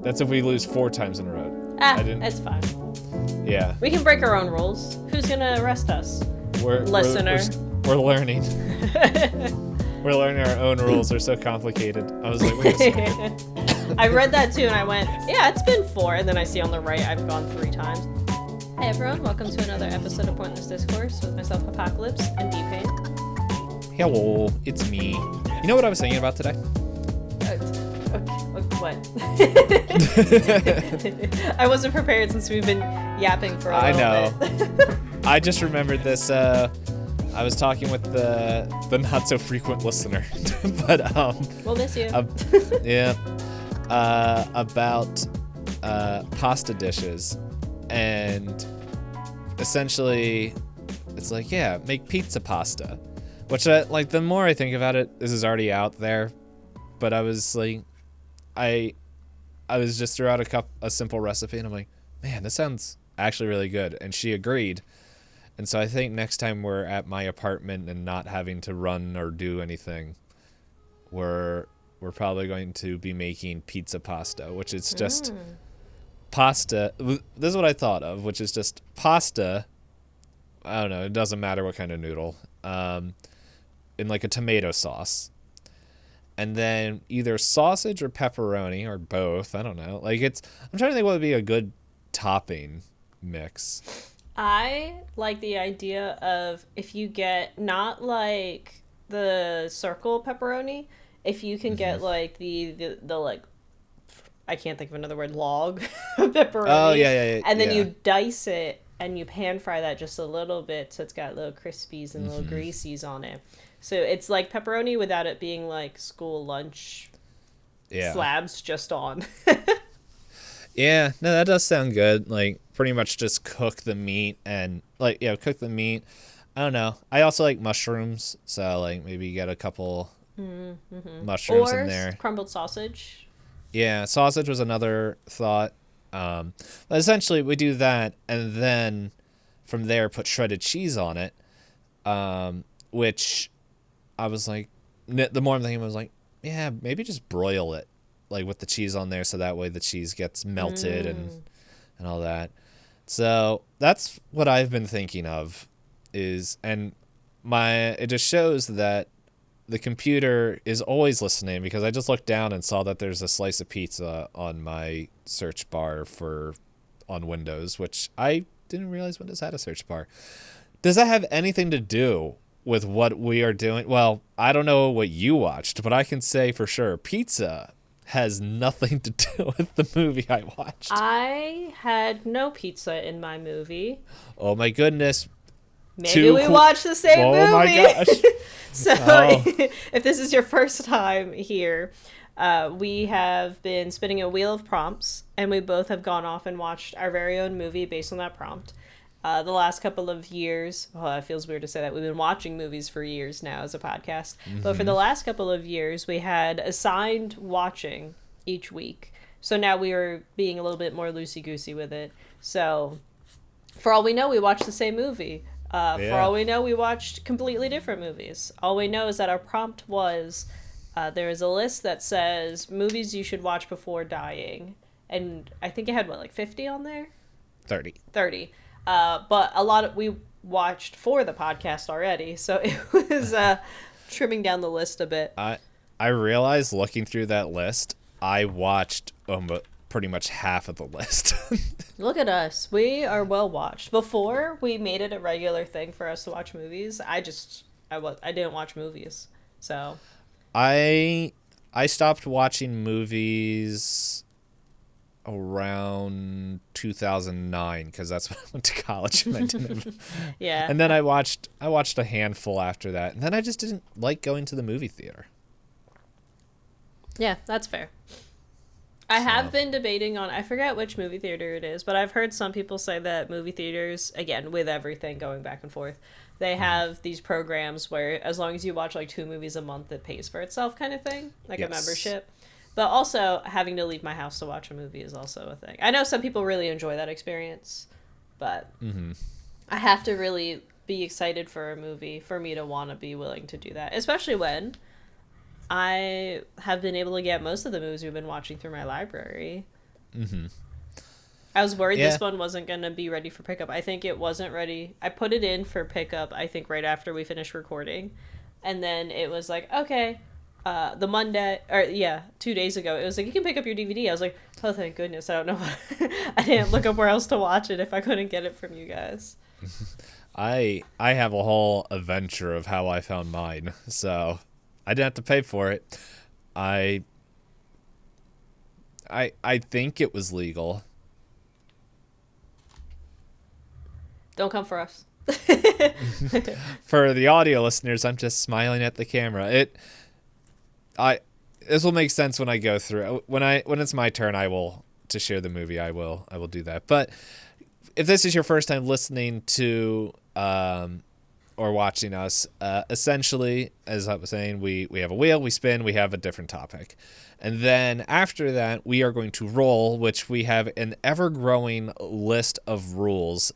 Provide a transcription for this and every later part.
That's if we lose 4 times in a row. It's fine. Yeah. We can break our own rules. Who's gonna arrest us? Listener. We're learning. We're learning our own rules. They're so complicated. I was like, wait a second. I read that too, and I went, yeah, it's been 4. And then I see on the right, I've gone 3 times. Hey everyone, welcome to another episode of Pointless Discourse with myself, Hoppocalypse, and Itisdpayne. Hello, it's me. You know what I was thinking about today? What? I wasn't prepared since we've been yapping for a little bit. I just remembered this. I was talking with the not so frequent listener, but we'll miss you. About pasta dishes, and essentially, it's like, yeah, make pizza pasta, which the more I think about it, this is already out there, but I was like, I was just threw out a simple recipe, and I'm like, man, this sounds actually really good, and she agreed. And so I think next time we're at my apartment and not having to run or do anything, we're probably going to be making pizza pasta, which is just pasta. This is what I thought of, which is just pasta. I don't know. It doesn't matter what kind of noodle. In like a tomato sauce. And then either sausage or pepperoni or both. I don't know. I'm trying to think what would be a good topping mix. I like the idea of if you get not like the circle pepperoni, if you can get like the like, I can't think of another word, log pepperoni. Oh yeah. And then you dice it and you pan fry that just a little bit so it's got little crispies and little greasies on it. So it's like pepperoni without it being like school lunch slabs just on. Yeah, no, that does sound good. Like, pretty much just cook the meat and, cook the meat. I don't know. I also like mushrooms, so, maybe get a couple mushrooms in there. Or crumbled sausage. Yeah, sausage was another thought. But essentially, we do that, and then from there, put shredded cheese on it, which I was like, the more I'm thinking, I was like, yeah, maybe just broil it. With the cheese on there, so that way the cheese gets melted and all that. So that's what I've been thinking of it just shows that the computer is always listening, because I just looked down and saw that there's a slice of pizza on my search bar on Windows, which I didn't realize Windows had a search bar. Does that have anything to do with what we are doing? Well, I don't know what you watched, but I can say for sure pizza has nothing to do with the movie I watched. I had no pizza in my movie. Oh my goodness. Maybe we watched the same movie. Oh my gosh. So if this is your first time here, we have been spinning a wheel of prompts, and we both have gone off and watched our very own movie based on that prompt. The last couple of years, it feels weird to say that we've been watching movies for years now as a podcast, but for the last couple of years, we had assigned watching each week. So now we are being a little bit more loosey-goosey with it. So for all we know, we watched the same movie. For all we know, we watched completely different movies. All we know is that our prompt was, there is a list that says movies you should watch before dying. And I think it had, 50 on there? 30. But a lot we watched for the podcast already, so it was trimming down the list a bit. I realized looking through that list, I watched pretty much half of the list. Look at us. We are well watched. Before we made it a regular thing for us to watch movies, I didn't watch movies. So I stopped watching movies around 2009, because that's when I went to college and I didn't yeah. And then I watched a handful after that, and then I just didn't like going to the movie theater. Yeah, that's fair. I have been debating on, I forget which movie theater it is, but I've heard some people say that movie theaters, again, with everything going back and forth, they have these programs where as long as you watch 2 movies a month, it pays for itself kind of thing, a membership. But also, having to leave my house to watch a movie is also a thing. I know some people really enjoy that experience, but I have to really be excited for a movie for me to want to be willing to do that, especially when I have been able to get most of the movies we've been watching through my library. I was worried Yeah. this one wasn't going to be ready for pickup. I think it wasn't ready. I put it in for pickup, I think, right after we finished recording. And then it was like, okay, the Monday, or yeah, 2 days ago, it was like, you can pick up your DVD. I was like, oh, thank goodness. I don't know. I didn't look up where else to watch it if I couldn't get it from you guys. I have a whole adventure of how I found mine, so I didn't have to pay for it. I think it was legal. Don't come for us. For the audio listeners, I'm just smiling at the camera. This will make sense when I go through. When it's my turn, I will to share the movie. I will do that. But if this is your first time listening to or watching us, essentially, as I was saying, we have a wheel, we spin, we have a different topic. And then after that, we are going to roll, which we have an ever-growing list of rules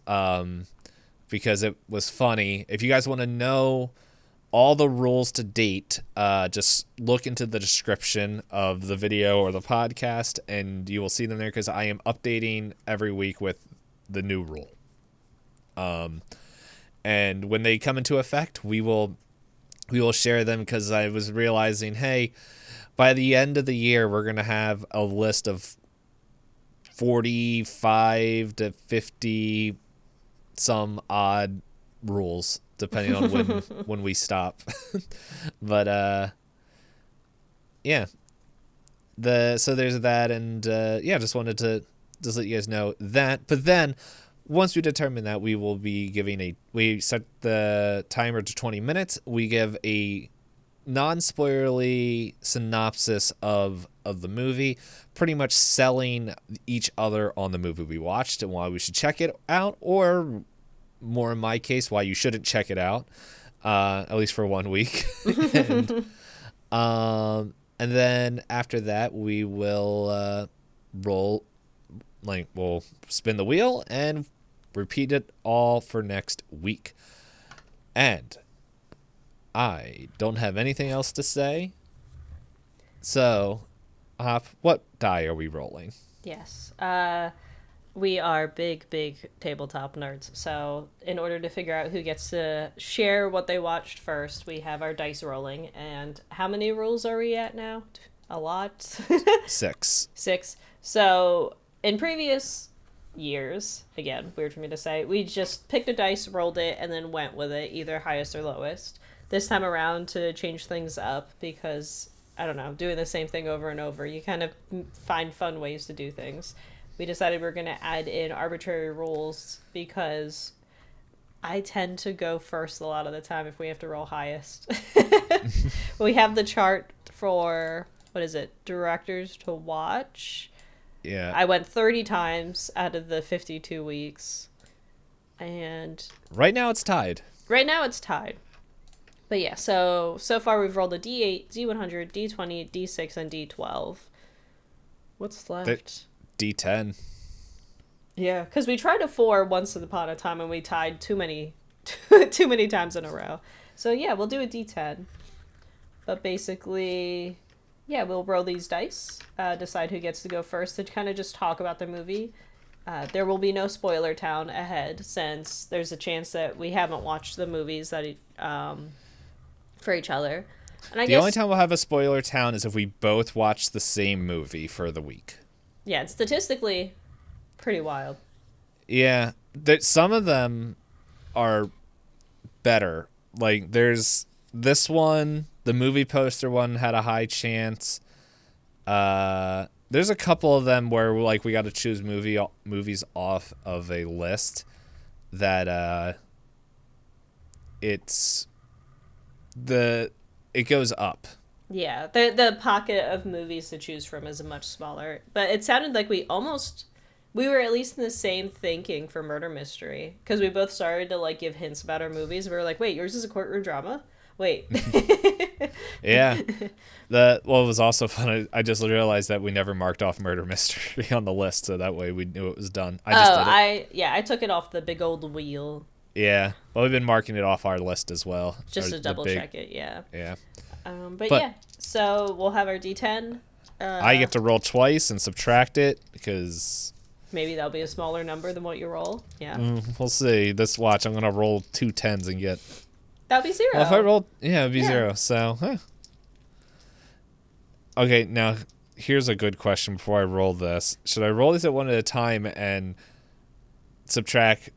because it was funny. If you guys want to know all the rules to date, just look into the description of the video or the podcast, and you will see them there because I am updating every week with the new rule. And when they come into effect, we will share them because I was realizing, hey, by the end of the year, we're going to have a list of 45 to 50 some odd rules, depending on when we stop. But, yeah. So there's that, and, yeah, just wanted to just let you guys know that. But then, once we determine that, we will be we set the timer to 20 minutes. We give a non-spoilerly synopsis of the movie, pretty much selling each other on the movie we watched and why we should check it out, or more in my case, why you shouldn't check it out, at least for 1 week. And then after that, we will we'll spin the wheel and repeat it all for next week. And I don't have anything else to say. So, Hop, what die are we rolling? Yes. We are big tabletop nerds. So, in order to figure out who gets to share what they watched first, we have our dice rolling. And how many rules are we at now? A lot? 6. 6. So, in previous years, again, weird for me to say, we just picked a dice, rolled it, and then went with it, either highest or lowest. This time around, to change things up, because, I don't know, doing the same thing over and over, you kind of find fun ways to do things. We decided we're going to add in arbitrary rules, because I tend to go first a lot of the time if we have to roll highest. We have the chart for, directors to watch. Yeah. I went 30 times out of the 52 weeks. And right now it's tied. But yeah, so far we've rolled a D8, D100, D20, D6, and D12. What's left? D10. Yeah, because we tried a 4 once upon a time and we tied too many times in a row. So yeah, we'll do a D10. But basically, yeah, we'll roll these dice, decide who gets to go first to kind of just talk about the movie. There will be no spoiler town ahead, since there's a chance that we haven't watched the movies that for each other. And I guess only time we'll have a spoiler town is if we both watch the same movie for the week. Yeah, it's statistically pretty wild. Yeah, some of them are better. Like, there's this one, the movie poster one had a high chance. There's a couple of them where we got to choose movies off of a list that it goes up. Yeah, the pocket of movies to choose from is much smaller. But it sounded like we were at least in the same thinking for Murder Mystery, because we both started to give hints about our movies. We were like, wait, yours is a courtroom drama? Wait. Yeah. What was also fun, I just realized that we never marked off Murder Mystery on the list, so that way we knew it was done. I took it off the big old wheel. Yeah. Well, we've been marking it off our list as well. Just to double check it, yeah. Yeah. But yeah, so we'll have our D10. I get to roll twice and subtract it because Maybe that'll be a smaller number than what you roll. Yeah. we'll see. This watch, I'm gonna roll 2 10s and get. That'd be 0. Well, if I roll, it'd be Yeah. 0. So, okay. Now, here's a good question before I roll this. Should I roll these at one at a time and subtract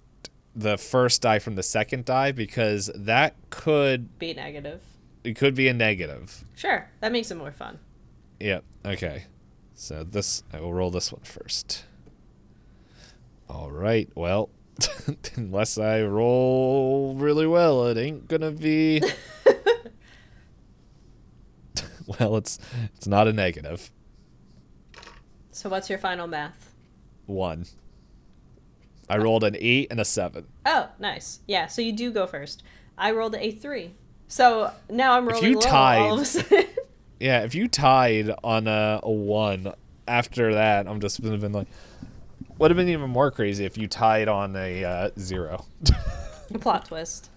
the first die from the second die, because that could Be negative. it could be a negative. Sure. That makes it more fun. Yep. Okay. So I will roll this one first. All right. Well, unless I roll really well, it ain't gonna be. Well, it's not a negative. So what's your final math? 1. I rolled an 8 and a 7. Oh, nice. Yeah, so you do go first. I rolled a 3. So now I'm rolling you low tied- all of a sudden. Yeah, if you tied on a 1 after that, I'm just gonna been like, would have been even more crazy if you tied on a 0. Plot twist.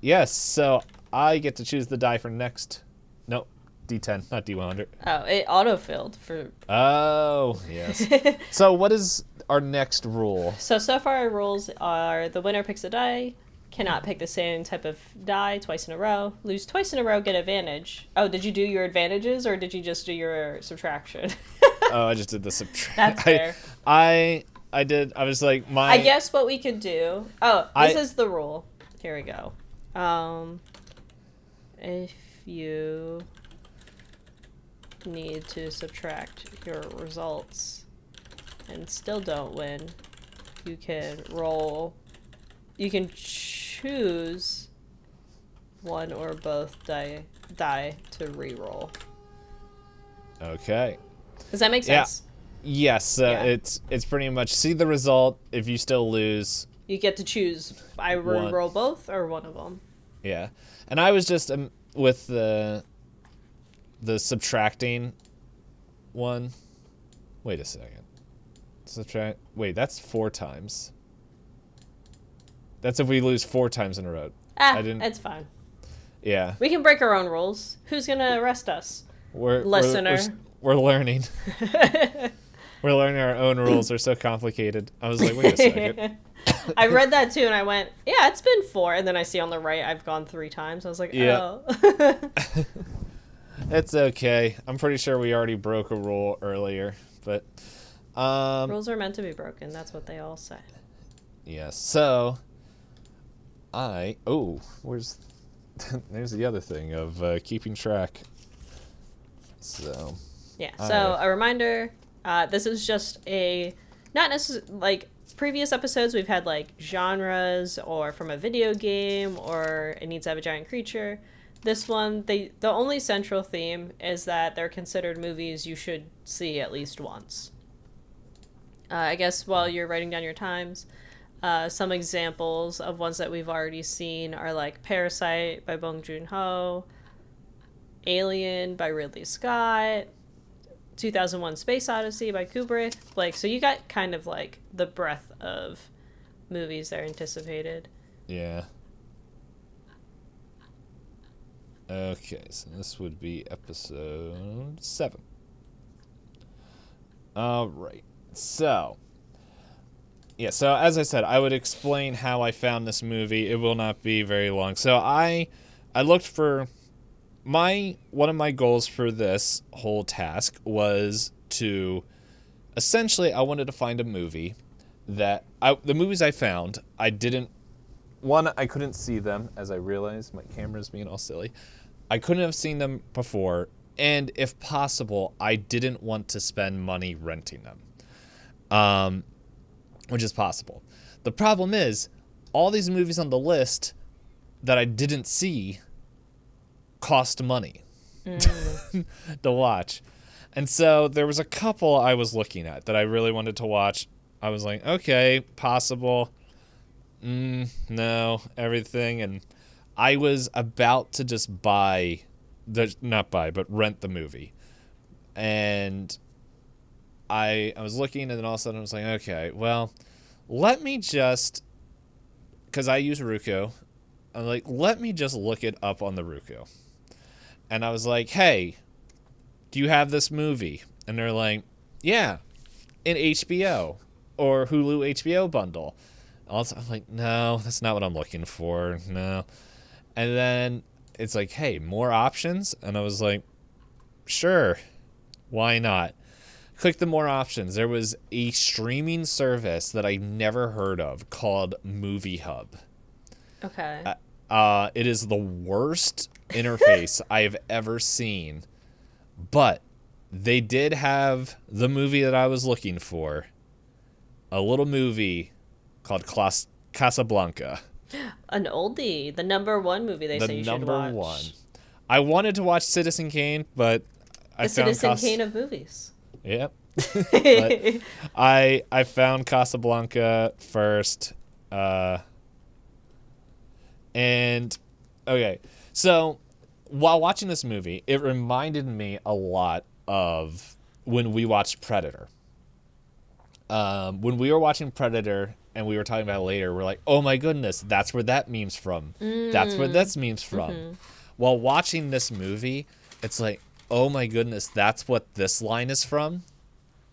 Yes, so I get to choose the die for next. No, D10, not D100. Oh, it autofilled for... Oh, yes. So what is our next rule? So far our rules are the winner picks a die, cannot pick the same type of die twice in a row, lose twice in a row, get advantage. Oh, did you do your advantages or did you just do your subtraction? Oh, I just did the subtract. That's fair. I did. I was like, I guess what we could do... Oh, this is the rule. Here we go. If you need to subtract your results and still don't win, you can roll... You can choose one or both die to re-roll. Okay. Does that make sense? Yes, Yeah. it's pretty much see the result. If you still lose, You get to choose. I re-roll both or one of them. yeah. And I was just with the subtracting one. Wait a second. Subtract. Wait, that's 4 times. That's if we lose 4 times in a row. It's fine. Yeah. We can break our own rules. Who's gonna arrest us? Listener. We're learning. We're learning our own rules. They're so complicated. I was like, wait a second. I read that too, and I went, yeah, it's been 4. And then I see on the right, I've gone 3 times. I was like, Yeah. oh. It's okay. I'm pretty sure we already broke a rule earlier, but Rules are meant to be broken. That's what they all say. yes. So where's there's the other thing of keeping track. So Yeah. So a reminder, this is just not necessarily like previous episodes. We've had like genres or from a video game or it needs to have a giant creature. This one, the only central theme is that they're considered movies you should see at least once. I guess while you're writing down your times, some examples of ones that we've already seen are like Parasite by Bong Joon-ho, Alien by Ridley Scott, 2001 Space Odyssey by Kubrick. Like, so you got kind of like the breadth of movies that are anticipated. yeah. Okay, so this would be episode 7. All right. So, yeah, so as I said, I would explain how I found this movie. It will not be very long. So I looked for one of my goals for this whole task was to essentially I wanted to find a movie that the movies I found, I couldn't see them, as I realized my camera's being all silly. I couldn't have seen them before, and if possible, I didn't want to spend money renting them. Which is possible. The problem is, all these movies on the list that I didn't see cost money to watch. And so there was a couple I was looking at that I really wanted to watch. I was like, okay, possible. No, everything. And I was about to just rent the movie. And I was looking, and then all of a sudden I was like, okay, well, let me just, because I use Roku, I'm like, let me just look it up on the Roku. And I was like, hey, do you have this movie? And they're like, yeah, in HBO or Hulu HBO bundle. Also, I'm like, no, that's not what I'm looking for. No. And then it's like, hey, more options? And I was like, sure, why not? Click the more options. There was a streaming service that I never heard of called Movie Hub. Okay. It is the worst interface I've ever seen, but they did have the movie that I was looking for, a little movie called Casablanca. An oldie, the number one movie they say you should watch. The number one. I wanted to watch Citizen Kane, but I found Citizen Kane of movies. Yep. But I found Casablanca first. And okay, so while watching this movie, it reminded me a lot of when we watched Predator. When we were watching Predator and we were talking about it later, we're like, oh my goodness, that's where that meme's from. That's where this meme's from. Mm-hmm. While watching this movie, it's like, oh my goodness, that's what this line is from.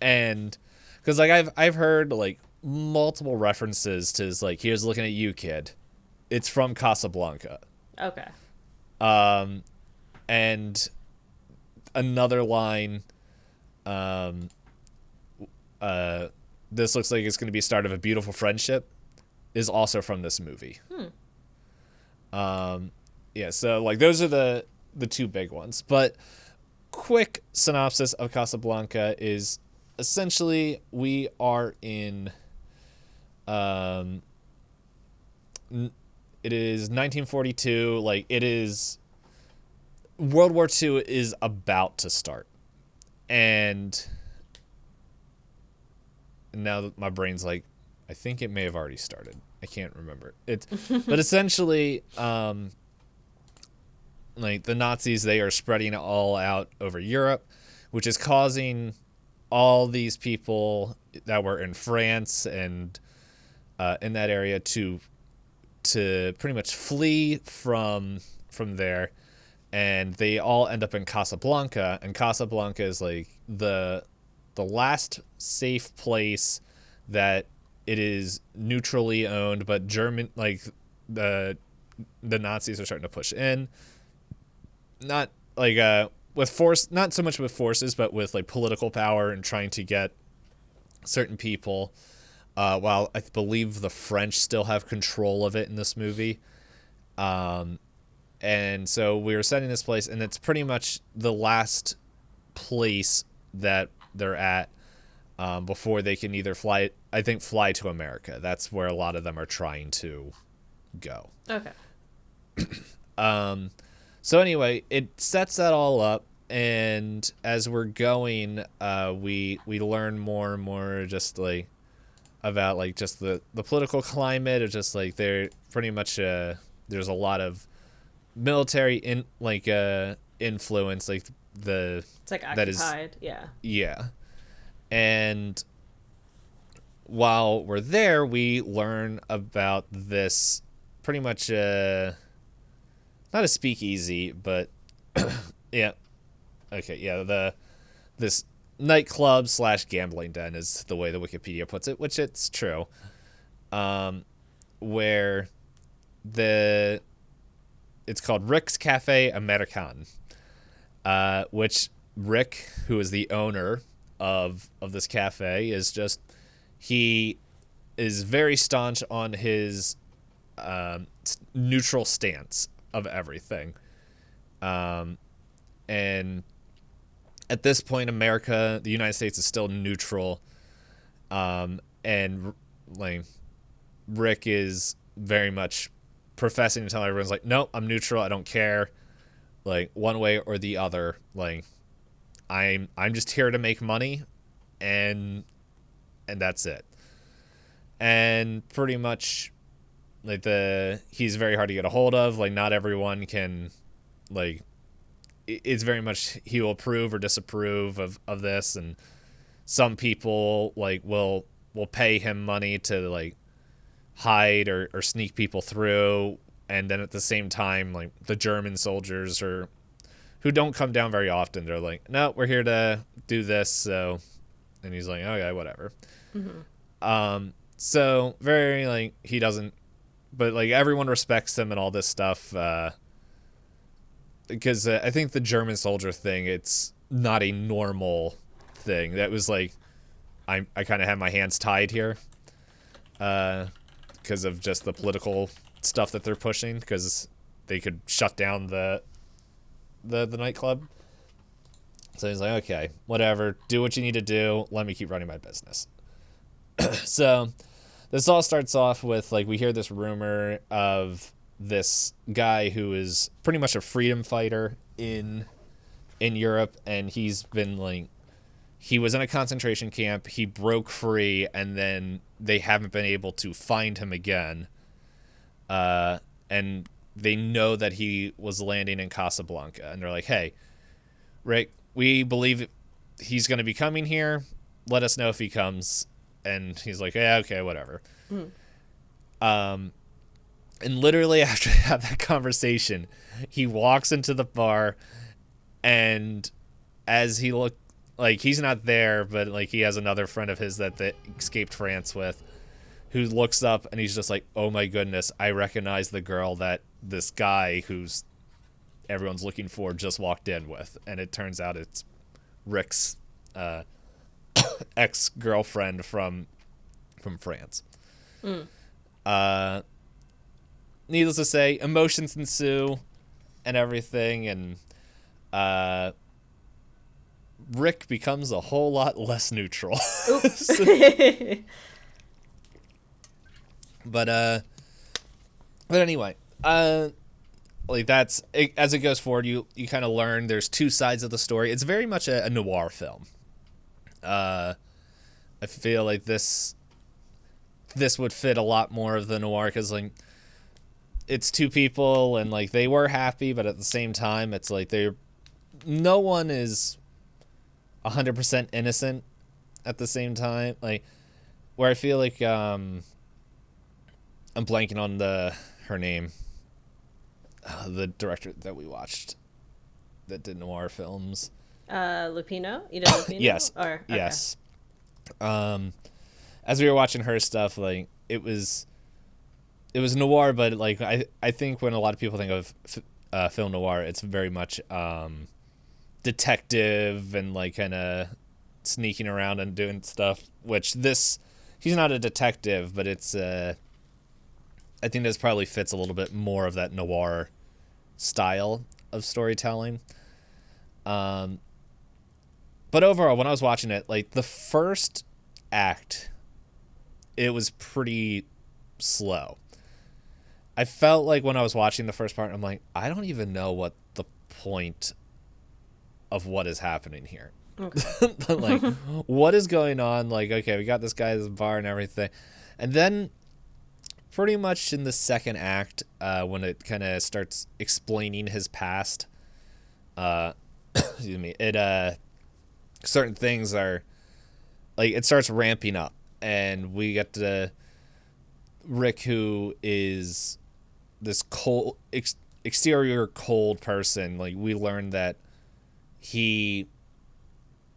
And because like I've heard like multiple references to like, here's looking at you, kid. It's from Casablanca. Okay. And another line, this looks like it's going to be a start of a beautiful friendship, is also from this movie. Yeah, so like those are the two big ones. But quick synopsis of Casablanca is essentially we are in it is 1942. Like, it is World War II is about to start, and now my brain's like, I think it may have already started. I can't remember it. But essentially, like the Nazis, they are spreading it all out over Europe, which is causing all these people that were in France and in that area to pretty much flee from there, and they all end up in Casablanca, and Casablanca is like the last safe place that it is neutrally owned, but German, like the Nazis are starting to push in, not like with force, not so much with forces, but with like political power and trying to get certain people. While I believe the French still have control of it in this movie. And so we were setting this place, and it's pretty much the last place that they're at before they can either fly to America. That's where a lot of them are trying to go. Okay. So anyway, it sets that all up, and as we're going, we learn more and more just like about like just the political climate of just like they're pretty much there's a lot of military influence, like it's like occupied. Yeah. And while we're there, we learn about this pretty much not a speakeasy, but yeah. Okay, yeah, this nightclub / gambling den is the way the Wikipedia puts it, which it's true. Where it's called Rick's Cafe American, which Rick, who is the owner of this cafe, is just, he is very staunch on his neutral stance of everything. And at this point, the United States is still neutral. And like Rick is very much professing to tell everyone's like, no, I'm neutral. I don't care. Like one way or the other. Like I'm just here to make money, and that's it. And pretty much like he's very hard to get a hold of. Like not everyone can, like, it's very much he will approve or disapprove of this, and some people like will pay him money to like hide or sneak people through, and then at the same time like the German soldiers are who don't come down very often. They're like, no, we're here to do this. So, and he's like, okay, whatever. So very like he doesn't, but like everyone respects him and all this stuff. Because I think the German soldier thing, it's not a normal thing. That was like, I kind of have my hands tied here. Because of just the political stuff that they're pushing, because they could shut down the nightclub. So he's like, okay, whatever, do what you need to do, let me keep running my business. So this all starts off with like we hear this rumor of this guy who is pretty much a freedom fighter in Europe, and he's been like, he was in a concentration camp, he broke free, and then they haven't been able to find him again. And they know that he was landing in Casablanca, and they're like, hey, Rick, we believe he's going to be coming here. Let us know if he comes. And he's like, yeah, okay, whatever. And literally after they have that conversation, he walks into the bar, and as he looked, like, he's not there, but like he has another friend of his that they escaped France with, who looks up, and he's just like, oh my goodness, I recognize the girl that this guy who's everyone's looking for just walked in with. And it turns out it's Rick's ex-girlfriend from France. Needless to say, emotions ensue and everything, and Rick becomes a whole lot less neutral. But anyway, like that's it, as it goes forward, you kind of learn there's two sides of the story. It's very much a noir film. I feel like this would fit a lot more of the noir, because like it's two people, and like they were happy, but at the same time it's like no one is 100% innocent at the same time. Like where I feel like I'm blanking on her name, the director that we watched that did noir films. Lupino? Lupino? Yes. Okay. Yes. As we were watching her stuff, like it was noir, but like I think when a lot of people think of film noir, it's very much detective and like kind of sneaking around and doing stuff. Which he's not a detective, but it's I think this probably fits a little bit more of that noir style of storytelling. But overall, when I was watching it, like the first act, it was pretty slow. I felt like when I was watching the first part, I'm like, I don't even know what the point of what is happening here. Okay. Like, what is going on? Like, okay, we got this guy at this bar and everything. And then pretty much in the second act, when it kind of starts explaining his past, excuse me, certain things are, like, it starts ramping up. And we get to Rick, who is this cold, exterior cold person. Like, we learn that he,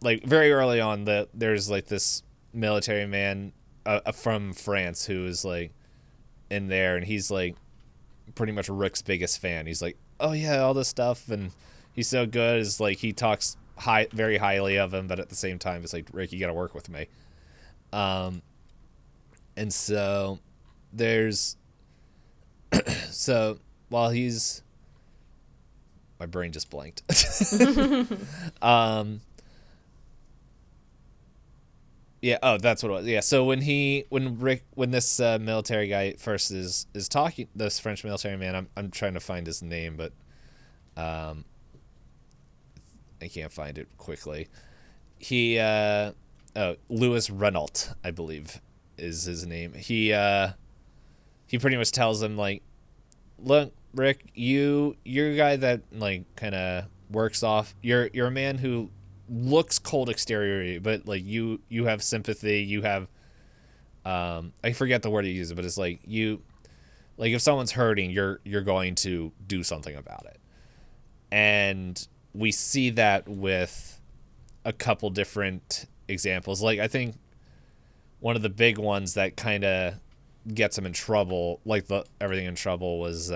like, very early on, there's, like, this military man from France who is, like, in there, and he's, like, pretty much Rick's biggest fan. He's like, oh, yeah, all this stuff, and he's so good. Is like, he talks very highly of him, but at the same time, it's like, Rick, you gotta work with me. And so there's so while he's, my brain just blanked. Yeah, oh, that's what it was. Yeah, so when this military guy first is talking, this French military man, I'm trying to find his name, but I can't find it quickly. He Louis Renault, I believe, is his name. He pretty much tells him, like, look, Rick, you're a guy that, like, kind of works off. You're a man who looks cold exteriorly, but, like, you have sympathy. You have I forget the word he uses, but it's like if someone's hurting, you're going to do something about it. And we see that with a couple different examples. Like, I think one of the big ones that kind of gets him in trouble, like everything in trouble, was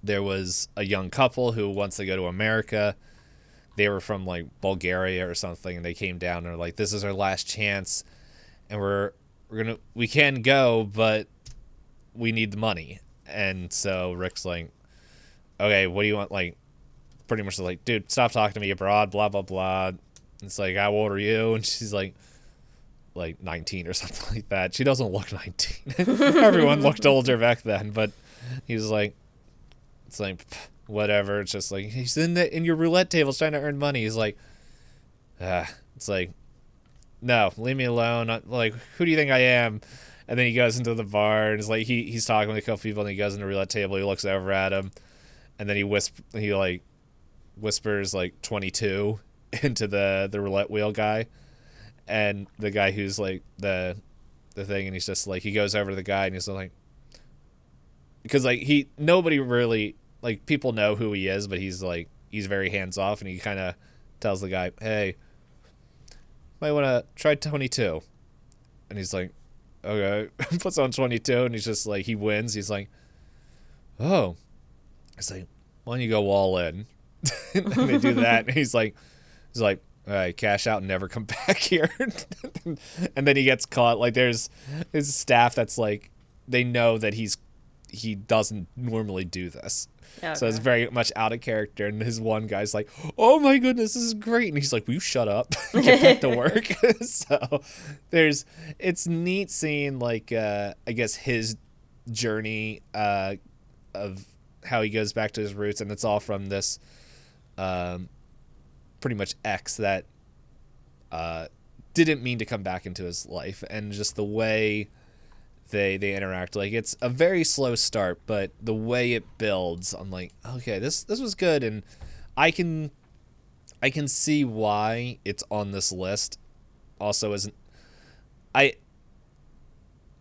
there was a young couple who, once they go to America, they were from like Bulgaria or something, and they came down and were like, this is our last chance, and we can go, but we need the money. And so Rick's like, okay, what do you want? Like, pretty much like, dude, stop talking to me abroad, blah blah blah. It's like, how old are you? And she's like 19 or something like that. She doesn't look 19. Everyone looked older back then, but he was like, it's like, whatever. It's just like, he's in your roulette tables trying to earn money. He's like, it's like, no, leave me alone. Like, who do you think I am? And then he goes into the bar and is like, he's talking with a couple people, and he goes into the roulette table. He looks over at him, and then he whispers like 22 into the roulette wheel guy, and the guy who's like the thing, and he's just like, he goes over to the guy and he's like, because like nobody really, like, people know who he is, but he's very hands off, and he kind of tells the guy, hey, might want to try 22. And he's like, okay. Puts on 22, and he's just like, he wins. He's like, oh. It's like, why don't you go all in? And they do that, and he's like, all right, cash out and never come back here. And then he gets caught. Like, there's his staff that's like, they know that he doesn't normally do this. Okay. So it's very much out of character, and his one guy's like, oh my goodness, this is great, and he's like, will you shut up? Get back to work. So it's neat seeing, like, I guess his journey of how he goes back to his roots, and it's all from this pretty much ex that didn't mean to come back into his life, and just the way they interact. Like, it's a very slow start, but the way it builds, I'm like, okay, this was good, and I can see why it's on this list. Also, I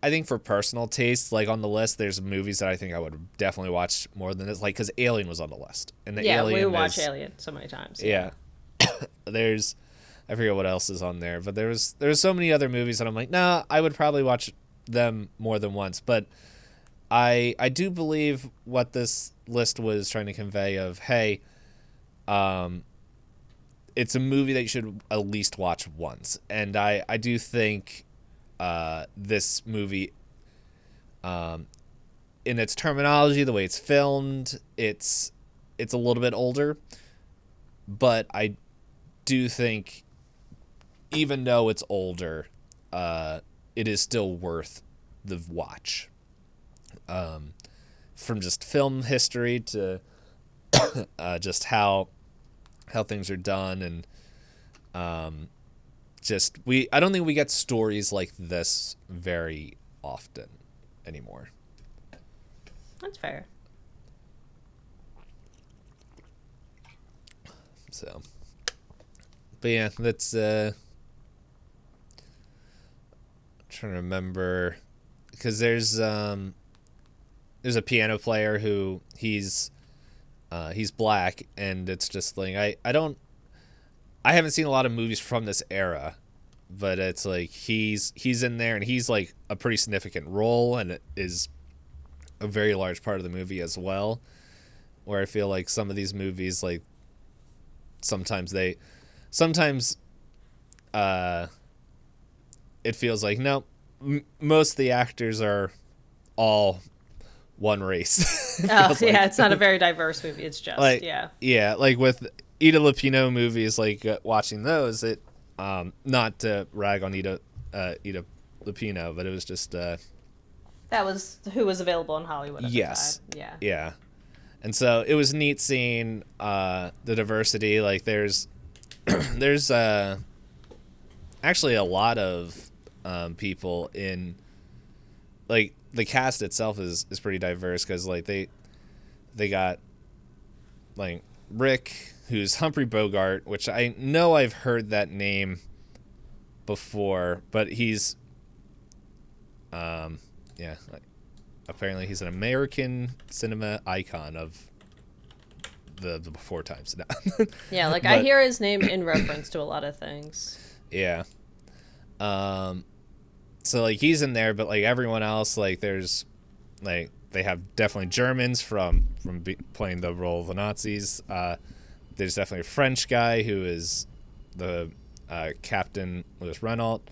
think for personal taste, like, on the list, there's movies that I think I would definitely watch more than this, like, because Alien was on the list, and we watch Alien so many times. Yeah. I forget what else is on there, but there's so many other movies that I'm like, nah, I would probably watch them more than once. But I do believe what this list was trying to convey of, hey, it's a movie that you should at least watch once. And I do think this movie, in its terminology, the way it's filmed, it's a little bit older, but I do think, even though it's older, it is still worth the watch. From just film history to just how things are done, and I don't think we get stories like this very often anymore. That's fair. So, but yeah, that's trying to remember, because there's a piano player who he's black, and it's just like, I haven't seen a lot of movies from this era, but it's like he's in there, and he's like a pretty significant role, and it is a very large part of the movie as well, where I feel like some of these movies, like, sometimes it feels like, no, most of the actors are all one race. It's not a very diverse movie. It's just, like, like with Ida Lupino movies, like, watching those, it not to rag on Ida Lupino, but it was just that was who was available in Hollywood at the time. Yeah. And so it was neat seeing the diversity. Like, there's actually a lot of people in, like, the cast itself is pretty diverse, because like they got like Rick, who's Humphrey Bogart, which I know I've heard that name before, but he's apparently he's an American cinema icon of the before times. Yeah, like But, I hear his name in reference to a lot of things. yeah. So like he's in there, but like everyone else, like there's like they have definitely Germans from playing the role of the Nazis. There's definitely a French guy who is the Captain Louis Renault.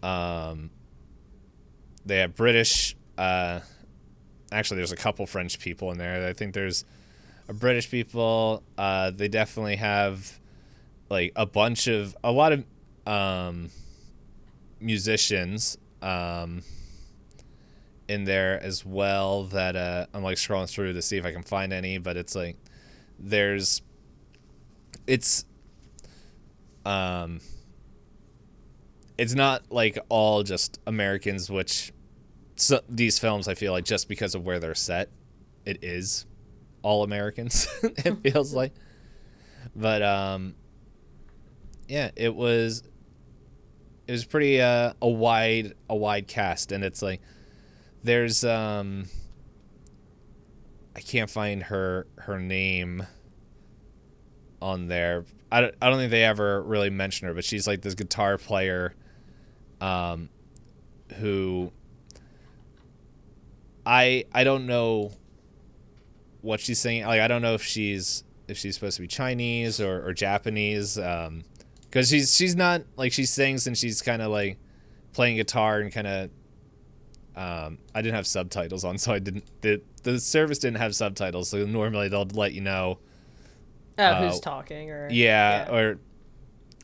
They have British. Actually, there's a couple French people in there. I think there's a British people. They definitely have like a lot of musicians in there as well that I'm like scrolling through to see if I can find any, but it's like it's not like all just Americans, which these films I feel like just because of where they're set, it is all Americans. It feels like, but yeah, it was pretty a wide cast, and it's like there's I can't find her name on there. I don't think they ever really mention her, but she's like this guitar player who I don't know what she's singing. Like I don't know if she's supposed to be Chinese or Japanese, because she's not like she sings and she's kind of like playing guitar and kind of I didn't have subtitles on, so I didn't the service didn't have subtitles, so normally they'll let you know Who's talking or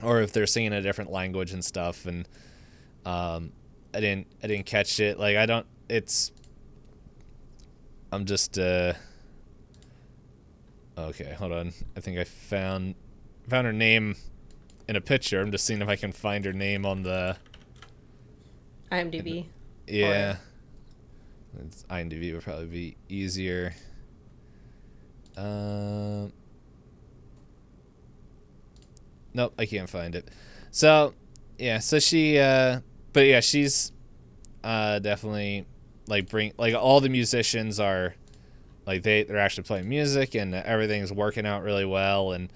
or if they're singing a different language and stuff, and I didn't catch it. Like I'm just okay, hold on. I think I found her name in a picture. I'm just seeing if I can find her name on the IMDb. Yeah. IMDb would probably be easier. Nope, I can't find it. So, yeah, so but yeah, she's definitely like all the musicians are like they're actually playing music and everything's working out really well, and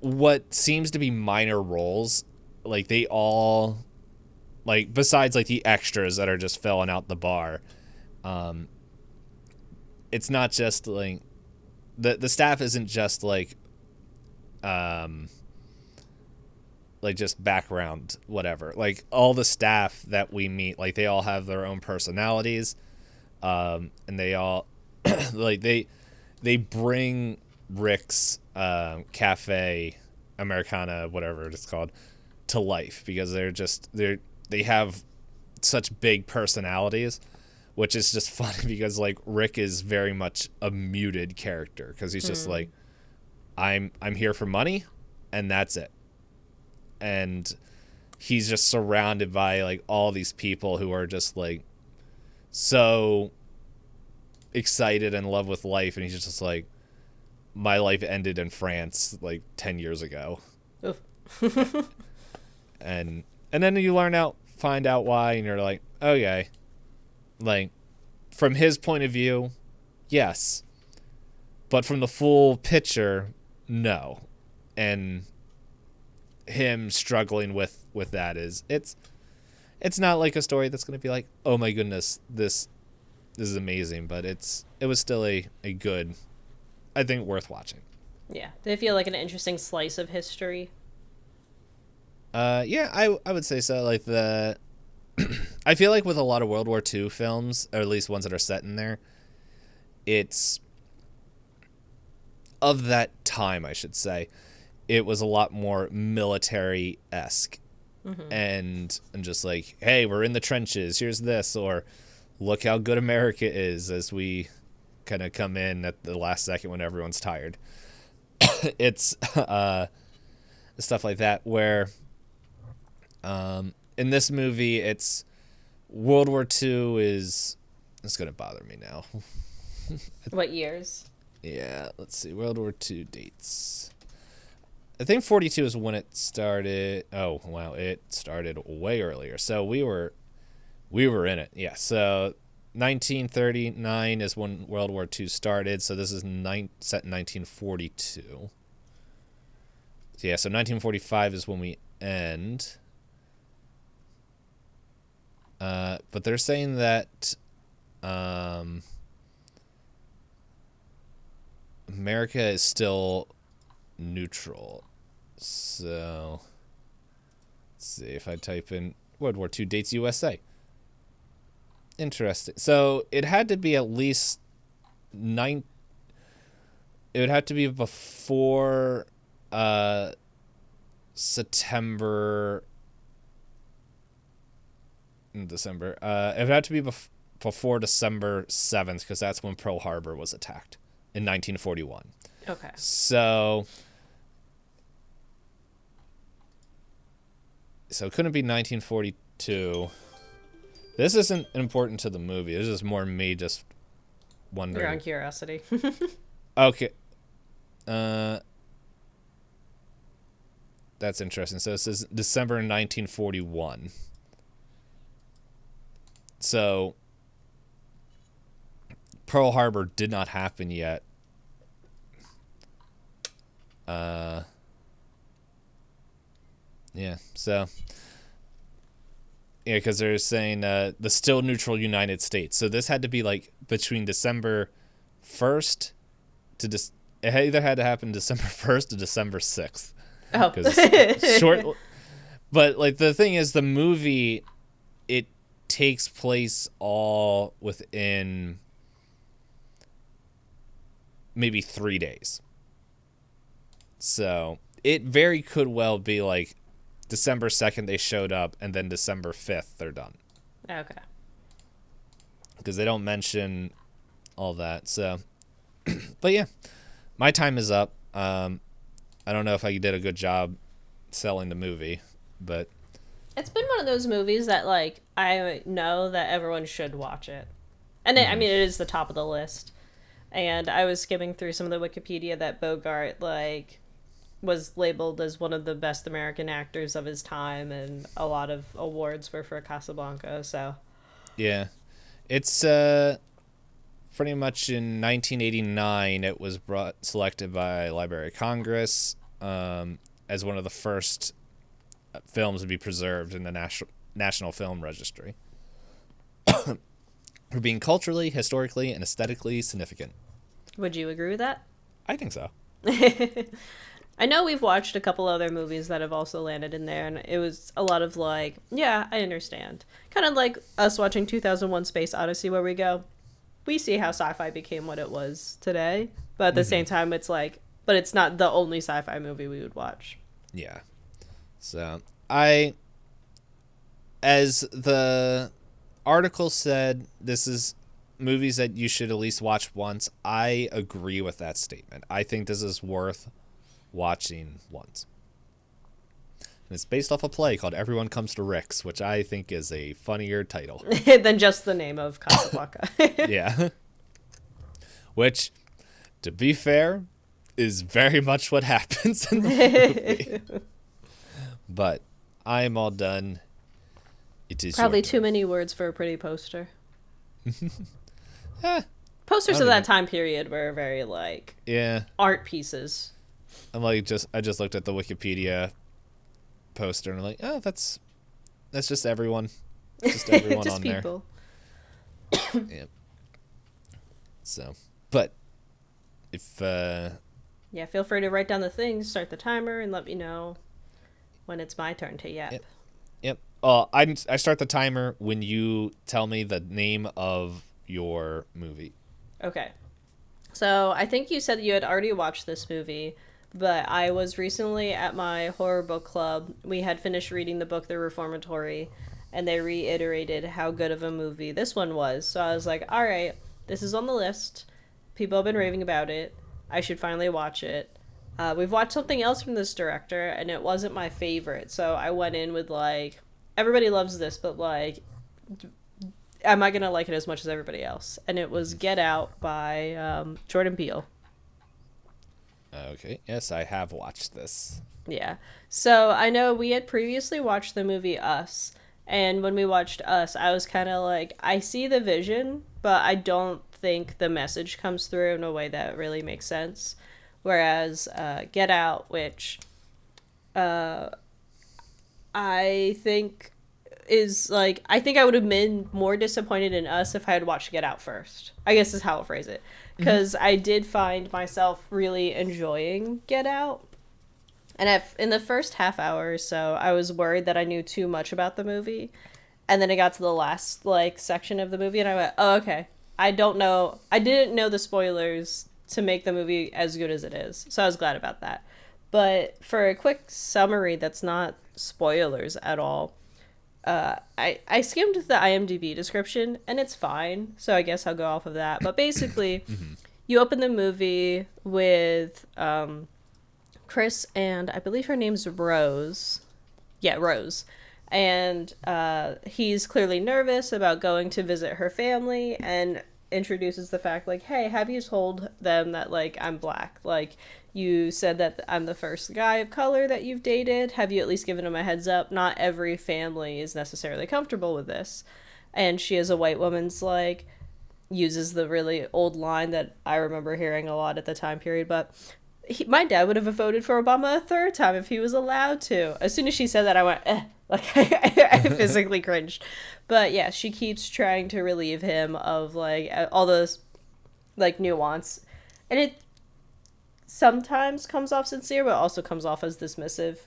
what seems to be minor roles, like they all like besides like the extras that are just filling out the bar, it's not just like the staff isn't just like just background whatever. Like all the staff that we meet, like they all have their own personalities, and they all like they bring Rick's cafe Americana, whatever it's called, to life, because they have such big personalities, which is just funny because like Rick is very much a muted character because he's just like, I'm here for money and that's it. And he's just surrounded by like all these people who are just like so excited and in love with life, and he's just like, my life ended in France like 10 years ago. and then you find out why, and you're like, okay, like from his point of view, yes, but from the full picture, no. And him struggling with that it's not like a story that's going to be like, oh my goodness, this is amazing, but it was still a good, I think, worth watching. Yeah. Did it feel like an interesting slice of history? Yeah, I would say so. Like I feel like with a lot of World War II films, or at least ones that are set in there, it's of that time, I should say, it was a lot more military-esque. And just like, hey, we're in the trenches, here's this, or look how good America is as we kind of come in at the last second when everyone's tired. It's stuff like that where in this movie it's World War II it's going to bother me now. What years? Yeah, let's see. World War II dates. I think 42 is when it started. Oh, wow. It started way earlier. So we were in it. Yeah. So 1939 is when World War II started, so this is set in 1942. Yeah, so 1945 is when we end. But they're saying that America is still neutral. So let's see if I type in World War II dates USA. Interesting. So it had to be at least it would have to be before September December. It would have to be before December 7th, because that's when Pearl Harbor was attacked in 1941. Okay. So it couldn't be 1942. This isn't important to the movie. This is more me just wondering. Your own curiosity. Okay. That's interesting. So it says December 1941. So Pearl Harbor did not happen yet. Yeah, so yeah, because they're saying the still neutral United States. So this had to be like between December 1st to it either had to happen December 1st to December 6th. Oh, because it's short. But like the thing is, the movie, it takes place all within maybe 3 days. So it very could well be like December 2nd they showed up, and then December 5th they're done. Okay. Because they don't mention all that. So, but yeah, my time is up. I don't know if I did a good job selling the movie, but It's been one of those movies that, like, I know that everyone should watch it. And I mean, it is the top of the list. And I was skimming through some of the Wikipedia that Bogart, like, was labeled as one of the best American actors of his time, and a lot of awards were for Casablanca, so. yeah. It's pretty much in 1989 it was selected by Library of Congress as one of the first films to be preserved in the National Film Registry for being culturally, historically, and aesthetically significant. Would you agree with that? I think so. I know we've watched a couple other movies that have also landed in there, and it was a lot of like, yeah, I understand. Kind of like us watching 2001 Space Odyssey, where we go, we see how sci-fi became what it was today, but at the same time, it's like, but it's not the only sci-fi movie we would watch. Yeah. So, as the article said, this is movies that you should at least watch once. I agree with that statement. I think this is worth watching once. And it's based off a play called Everyone Comes to Rick's, which I think is a funnier title than just the name of Casablanca. Yeah. Which, to be fair, is very much what happens in the movie. But I'm all done. It is Probably too many words for a pretty poster. Posters of know. that time period were very like art pieces. I'm like I just looked at the Wikipedia poster and I'm like, oh, that's just everyone. Just everyone just on people. There. Yeah. So, but if yeah, feel free to write down the things, start the timer, and let me know when it's my turn to yep. Yep. I start the timer when you tell me the name of your movie. Okay. So I think you said you had already watched this movie, but I was recently at my horror book club. We had finished reading the book The Reformatory, and they reiterated how good of a movie this one was. So I was like, all right, this is on the list. People have been raving about it. I should finally watch it. We've watched something else from this director, and it wasn't my favorite. So I went in with, like, everybody loves this, but, like, am I going to like it as much as everybody else? And it was Get Out by Jordan Peele. Okay. Yes, I have watched this. Yeah. So I know we had previously watched the movie Us, And when we watched Us, I was kind of like, I see the vision, but I don't think the message comes through in a way that really makes sense. Whereas Get Out, which I think is like, I think I would have been more disappointed in Us if I had watched Get Out first, I guess is how I'll phrase it. Because I did find myself really enjoying Get Out. And in the first half hour or so, I was worried that I knew too much about the movie. And then it got to the last, like, section of the movie, and I went, oh, okay. I didn't know the spoilers to make the movie as good as it is. So I was glad about that. But for a quick summary that's not spoilers at all, I skimmed the IMDb description, and it's fine. So I guess I'll go off of that. But basically, you open the movie with Chris and I believe her name's Rose. Yeah, Rose. And he's clearly nervous about going to visit her family and introduces the fact, like, hey, have you told them that, like, I'm black? Like, you said that I'm the first guy of color that you've dated. Have you at least given them a heads up? Not every family is necessarily comfortable with this. And she, as a white woman's, like, uses the really old line that I remember hearing a lot at the time period, but my dad would have voted for Obama a third time if he was allowed to. As soon as she said that, I went, eh. Like, I physically cringed. But yeah, she keeps trying to relieve him of, like, all those, like, nuance. And it sometimes comes off sincere, but also comes off as dismissive.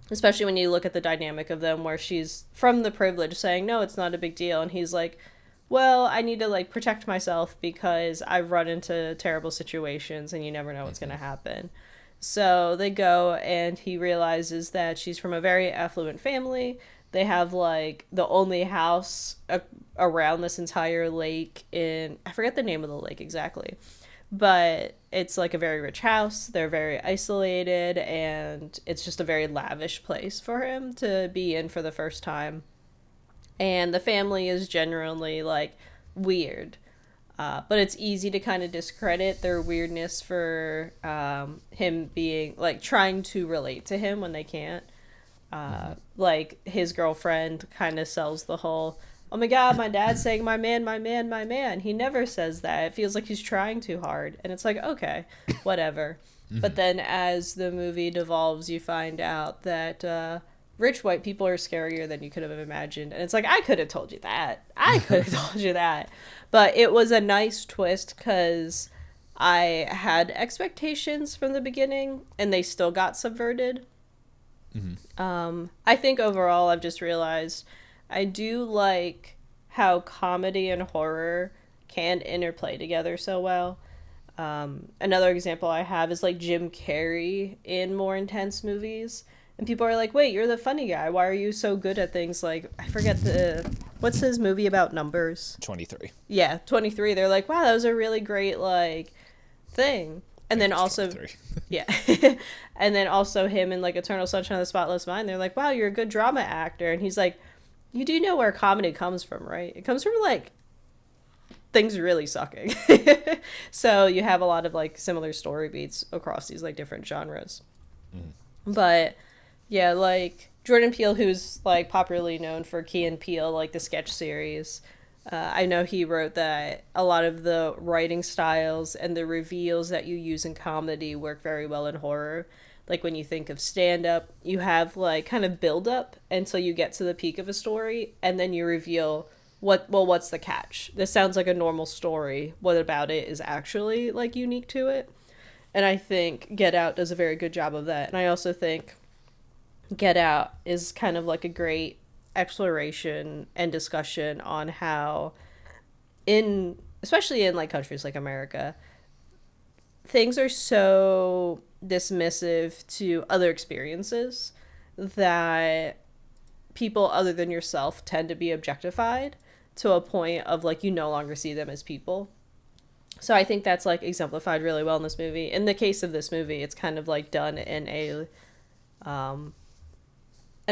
Especially when you look at the dynamic of them, where she's from the privilege saying, no, it's not a big deal. And he's like, well, I need to, like, protect myself because I've run into terrible situations and you never know what's going to happen. So they go, and he realizes that she's from a very affluent family. They have, like, the only house around this entire lake in, I forget the name of the lake exactly, but it's, like, a very rich house. They're very isolated, and it's just a very lavish place for him to be in for the first time. And the family is generally, like, weird. But it's easy to kind of discredit their weirdness for him being, like, trying to relate to him when they can't. Like, his girlfriend kind of sells the whole, oh my god, my dad's saying my man, my man, my man. He never says that. It feels like he's trying too hard. And it's like, okay, whatever. But then as the movie devolves, you find out that rich white people are scarier than you could have imagined. And it's like, I could have told you that. I could have told you that. But it was a nice twist because I had expectations from the beginning and they still got subverted. I think overall I've just realized I do like how comedy and horror can interplay together so well. Another example I have is, like, Jim Carrey in more intense movies. And people are like, wait, you're the funny guy. Why are you so good at things like, I forget what's his movie about numbers? 23. Yeah, 23. They're like, wow, that was a really great, like, thing. And then also, yeah. And then also him in, like, Eternal Sunshine of the Spotless Mind. They're like, wow, you're a good drama actor. And he's like, you do know where comedy comes from, right? It comes from, like, things really sucking. So you have a lot of, like, similar story beats across these, like, different genres. But yeah, like, Jordan Peele, who's, like, popularly known for Key and Peele, like, the sketch series, I know he wrote that a lot of the writing styles and the reveals that you use in comedy work very well in horror. Like, when you think of stand-up, you have, like, kind of build-up until you get to the peak of a story, and then you reveal what's the catch? This sounds like a normal story. What about it is actually, like, unique to it? And I think Get Out does a very good job of that. And I also think Get Out is kind of like a great exploration and discussion on how, especially in, like, countries like America, things are so dismissive to other experiences that people other than yourself tend to be objectified to a point of, like, you no longer see them as people. So I think that's, like, exemplified really well in this movie. In the case of this movie, it's kind of, like, done in a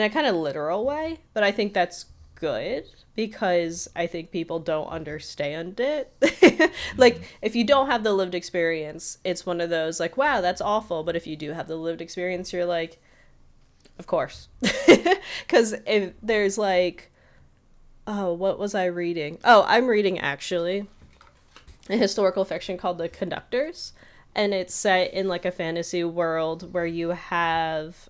kind of literal way, but I think that's good because I think people don't understand it. Like, if you don't have the lived experience, it's one of those, like, wow, that's awful. But if you do have the lived experience, you're like, of course. Because if there's, like, Oh, what was I reading? Oh, I'm reading actually a historical fiction called The Conductors, and it's set in like a fantasy world where you have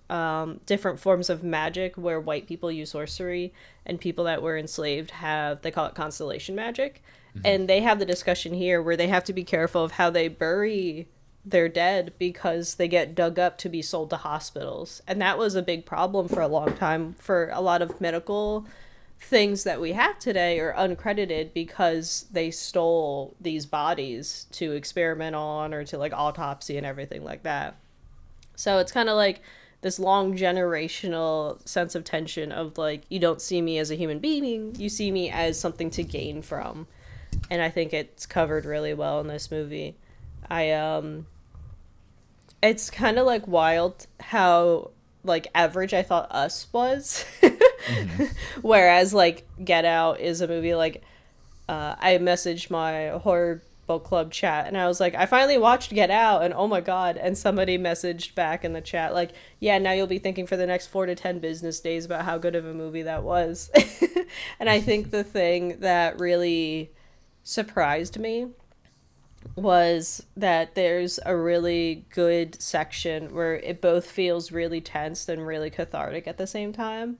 different forms of magic where white people use sorcery and people that were enslaved have, they call it constellation magic. And they have the discussion here where they have to be careful of how they bury their dead because they get dug up to be sold to hospitals. And that was a big problem for a long time for a lot of medical things that we have today are uncredited because they stole these bodies to experiment on or to like autopsy and everything like that. So it's kind of like this long generational sense of tension of like, you don't see me as a human being, you see me as something to gain from. And I think it's covered really well in this movie. It's kind of like wild how like average I thought Us was. Whereas like Get Out is a movie like I messaged my horror book club chat and I was like, I finally watched Get Out and oh my god, and somebody messaged back in the chat like, yeah, now you'll be thinking for the next 4 to 10 business days about how good of a movie that was. And I think the thing that really surprised me was that there's a really good section where it both feels really tense and really cathartic at the same time.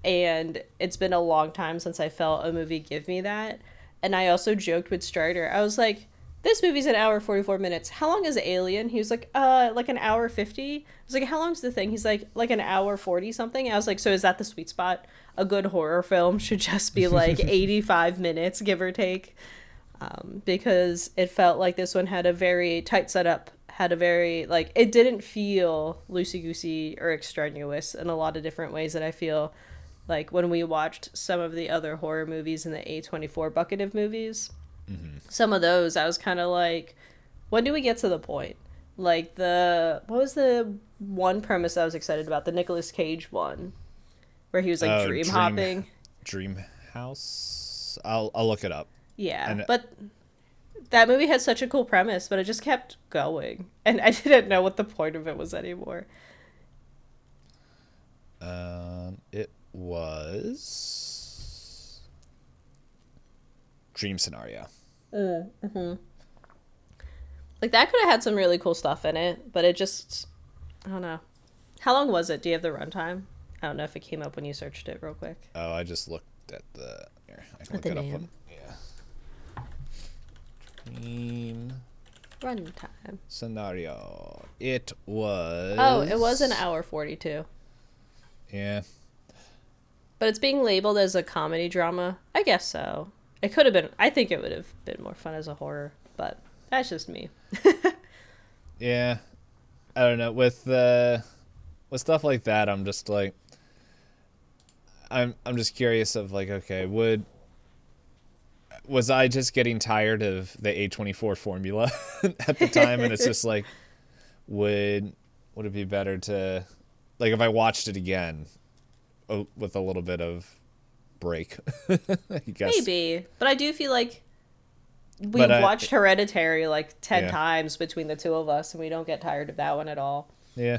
And it's been a long time since I felt a movie give me that. And I also joked with Strider. I was like, this movie's an hour 44 minutes. How long is Alien? He was like an hour 50. I was like, how long's the thing? He's like an hour 40 something. I was like, so is that the sweet spot? A good horror film should just be like 85 minutes, give or take. Because it felt like this one had a very tight setup, had a very, like, it didn't feel loosey-goosey or extraneous in a lot of different ways that I feel like when we watched some of the other horror movies in the A24 bucket of movies. Some of those, I was kind of like, when do we get to the point? Like what was the one premise I was excited about? The Nicolas Cage one, where he was like dream hopping. Dream House? I'll look it up. Yeah, but that movie had such a cool premise, but it just kept going, and I didn't know what the point of it was anymore. It was Dream Scenario. Mm-hmm. Like, that could have had some really cool stuff in it, but it just, I don't know. How long was it? Do you have the runtime? I don't know if it came up when you searched it real quick. Oh, I just looked at the... Here, I can At look the it name. up. Dream Runtime. Scenario. It was... Oh, it was an hour 42. Yeah. But it's being labeled as a comedy drama. I guess so. It could have been... I think it would have been more fun as a horror, but that's just me. Yeah. I don't know. With stuff like that, I'm just like... I'm just curious of like, okay, was I just getting tired of the A24 formula at the time? And it's just like, would it be better to, like, if I watched it again with a little bit of break, I guess. Maybe. But I do feel like we've watched Hereditary like 10 times between the two of us, and we don't get tired of that one at all. Yeah.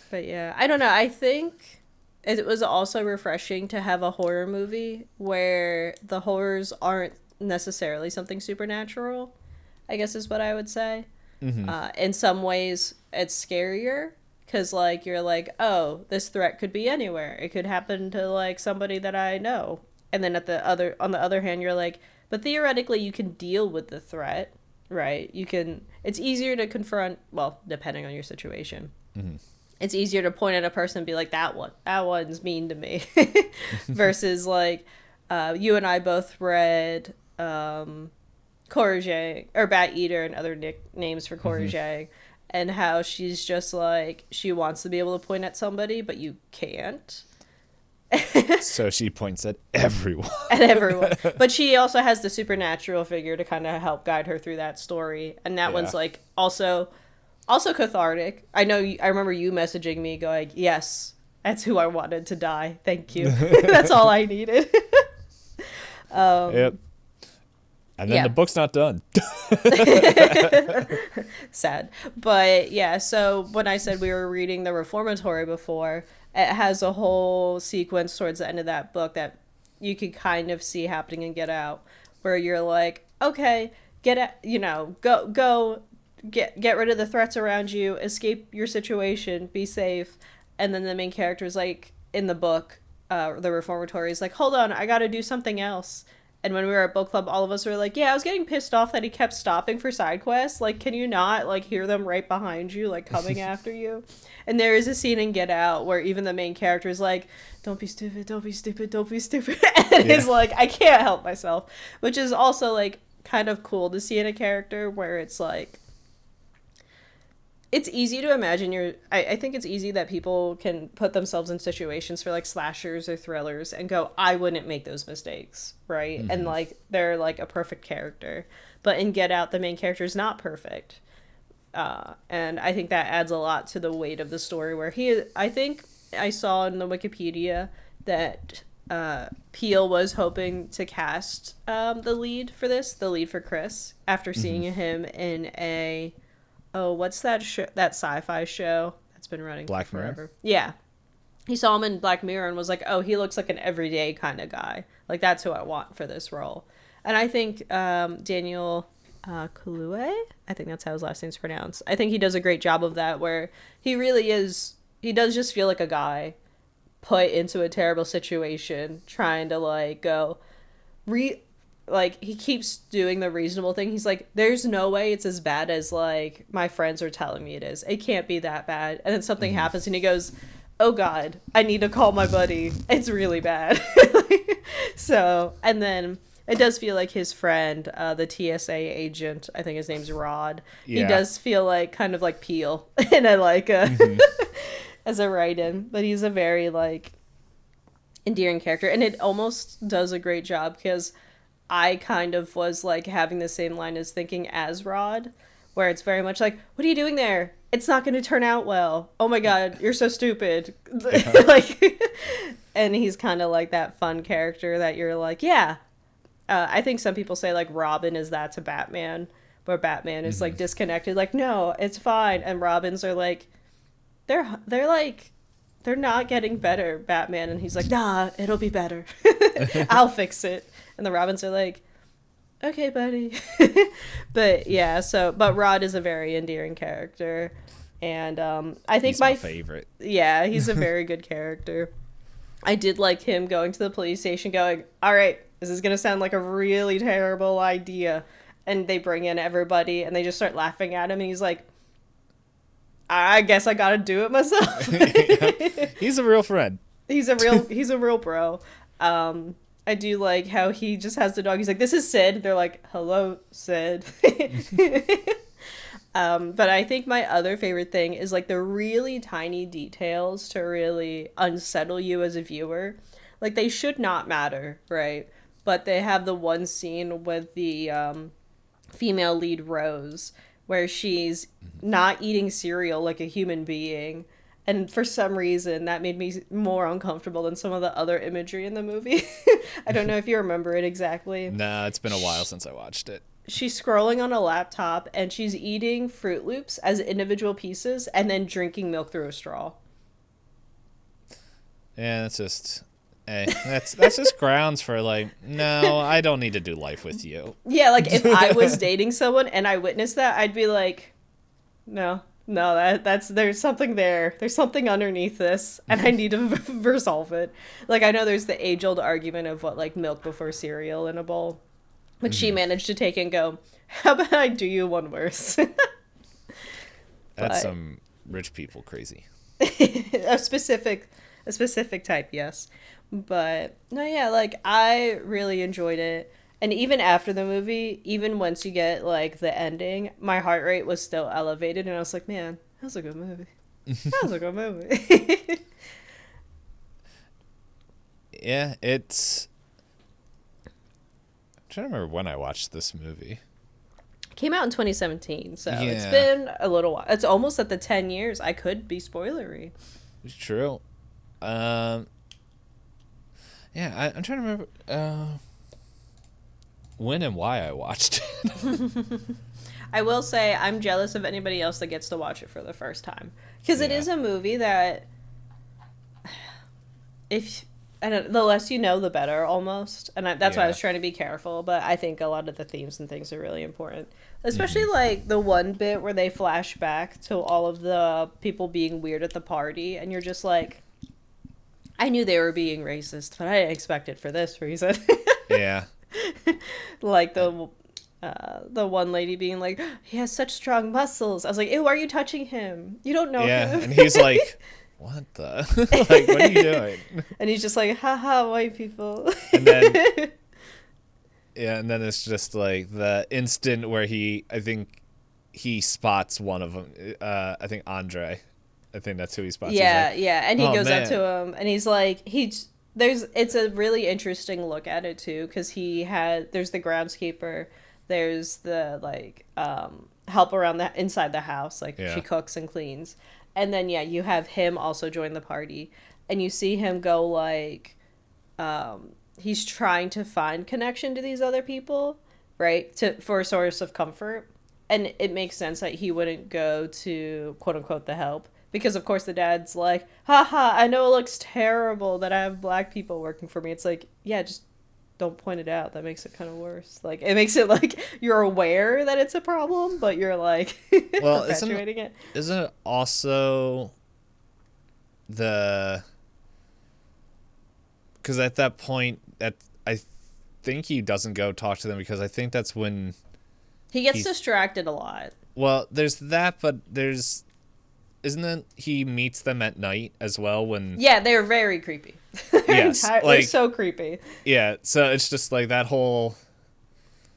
But yeah, I don't know. I think it was also refreshing to have a horror movie where the horrors aren't necessarily something supernatural, I guess is what I would say. Mm-hmm. In some ways, it's scarier because, like, you're like, oh, this threat could be anywhere. It could happen to, like, somebody that I know. And then on the other hand, you're like, but theoretically, you can deal with the threat, right? It's easier to confront, well, depending on your situation. Mm-hmm. It's easier to point at a person and be like, that one's mean to me. Versus, like, you and I both read Courage, or Bat Eater and other nicknames for Courage, and how she's just like, she wants to be able to point at somebody, but you can't. So she points at everyone. At everyone. But she also has the supernatural figure to kind of help guide her through that story. And that one's like also cathartic. I remember you messaging me going, yes, that's who I wanted to die. Thank you. That's all I needed. Yep. And then the book's not done. Sad. But yeah, so when I said we were reading the Reformatory before, it has a whole sequence towards the end of that book that you could kind of see happening in Get Out, where you're like, okay, get out, go get rid of the threats around you, escape your situation, be safe. And then the main character is like, in the book, the reformatory is like, hold on, I gotta do something else. And when we were at book club, all of us were like, yeah, I was getting pissed off that he kept stopping for side quests. Like, can you not, like, hear them right behind you, like, coming after you? And there is a scene in Get Out where even the main character is like, don't be stupid, don't be stupid, don't be stupid. And he's like, I can't help myself. Which is also, like, kind of cool to see in a character where it's like, it's easy to imagine I think it's easy that people can put themselves in situations for like slashers or thrillers and go, I wouldn't make those mistakes, right? Mm-hmm. And like they're like a perfect character, but in Get Out the main character is not perfect, and I think that adds a lot to the weight of the story. Where I think I saw in the Wikipedia that Peele was hoping to cast the lead for Chris after seeing him in a what's that that sci-fi show that's been running Black forever? Mirror? Yeah. He saw him in Black Mirror and was like, oh, he looks like an everyday kind of guy. Like, that's who I want for this role. And I think Daniel Kaluuya, I think that's how his last name's pronounced. I think he does a great job of that, where he really is, he does just feel like a guy put into a terrible situation, trying to, like, go like, he keeps doing the reasonable thing. He's like, there's no way it's as bad as, like, my friends are telling me it is. It can't be that bad. And then something happens, and he goes, oh, God, I need to call my buddy. It's really bad. So, and then it does feel like his friend, the TSA agent, I think his name's Rod. Yeah. He does feel like, kind of like Peele. And I like, as a write-in. But he's a very, like, endearing character. And it almost does a great job, because I kind of was, like, having the same line as thinking as Rod, where it's very much like, what are you doing there? It's not going to turn out well. Oh my God, you're so stupid. Yeah. Like, and he's kind of like that fun character that you're like, yeah. I think some people say, like, Robin is that to Batman, where Batman is, like, disconnected. Like, no, it's fine. And Robins are like, they're not getting better, Batman. And he's like, nah, it'll be better. I'll fix it. And the Robins are like, okay, buddy. But yeah, but Rod is a very endearing character. And I think he's my favorite. Yeah, he's a very good character. I did like him going to the police station going, all right, this is going to sound like a really terrible idea. And they bring in everybody and they just start laughing at him. And he's like, I guess I got to do it myself. Yeah. He's a real friend. He's a real bro. I do like how he just has the dog. He's like, this is Sid. They're like, hello, Sid. But I think my other favorite thing is, like, the really tiny details to really unsettle you as a viewer. Like, they should not matter, right? But they have the one scene with the female lead, Rose, where she's not eating cereal like a human being. And for some reason, that made me more uncomfortable than some of the other imagery in the movie. I don't know if you remember it exactly. No, it's been a while since I watched it. She's scrolling on a laptop, and she's eating Fruit Loops as individual pieces and then drinking milk through a straw. Yeah, that's just... Hey, that's just grounds for, like, no, I don't need to do life with you. Yeah, like, if I was dating someone and I witnessed that, I'd be like, no, there's something there. There's something underneath this, and I need to resolve it. Like, I know there's the age-old argument of what, like, milk before cereal in a bowl, but she managed to take and go, how about I do you one worse? That's some rich people crazy. a specific type, yes. But no, yeah, like, I really enjoyed it. And even after the movie, even once you get, like, the ending, my heart rate was still elevated. And I was like, man, that was a good movie. That was a good movie. Yeah, it's... I'm trying to remember when I watched this movie. It came out in 2017, so it's been a little while. It's almost at the 10 years. I could be spoilery. It's true. Yeah, I'm trying to remember... when and why I watched it. I will say I'm jealous of anybody else that gets to watch it for the first time, because it is a movie that, if And the less you know, the better, almost. And that's why I Yeah. was trying to be careful. But I think a lot of the themes and things are really important, especially like the one bit where they flash back to all of the people being weird at the party, and you're just like, I knew they were being racist, but I didn't expect it for this reason. Yeah. Like the one lady being like, he has such strong muscles. I was like, ew, why are you touching him? You don't know Yeah. him. And he's like, what the? Like, what are you doing? And he's just like, haha, white people. And then, yeah, and then it's just like the instant where I think he spots one of them. I think Andre. I think that's who he spots. Yeah, He's like, yeah, and he "Oh, goes up man." to him, and he's like, it's a really interesting look at it too, because there's the groundskeeper, there's the like help around the inside the house, like Yeah. she cooks and cleans, and then yeah, you have him also join the party, and you see him go like, he's trying to find connection to these other people, right, for a source of comfort, and it makes sense that he wouldn't go to quote unquote the help. Because, of course, the dad's like, haha, I know it looks terrible that I have black people working for me. It's like, yeah, just don't point it out. That makes it kind of worse. Like, it makes it like you're aware that it's a problem, but you're like Well, perpetuating it. Isn't it also because at that point, I think he doesn't go talk to them because I think that's when He gets distracted a lot. Well, there's that, but isn't it he meets them at night as well when Yeah, they're very creepy. Yes, They're so creepy. Yeah, so it's just like that whole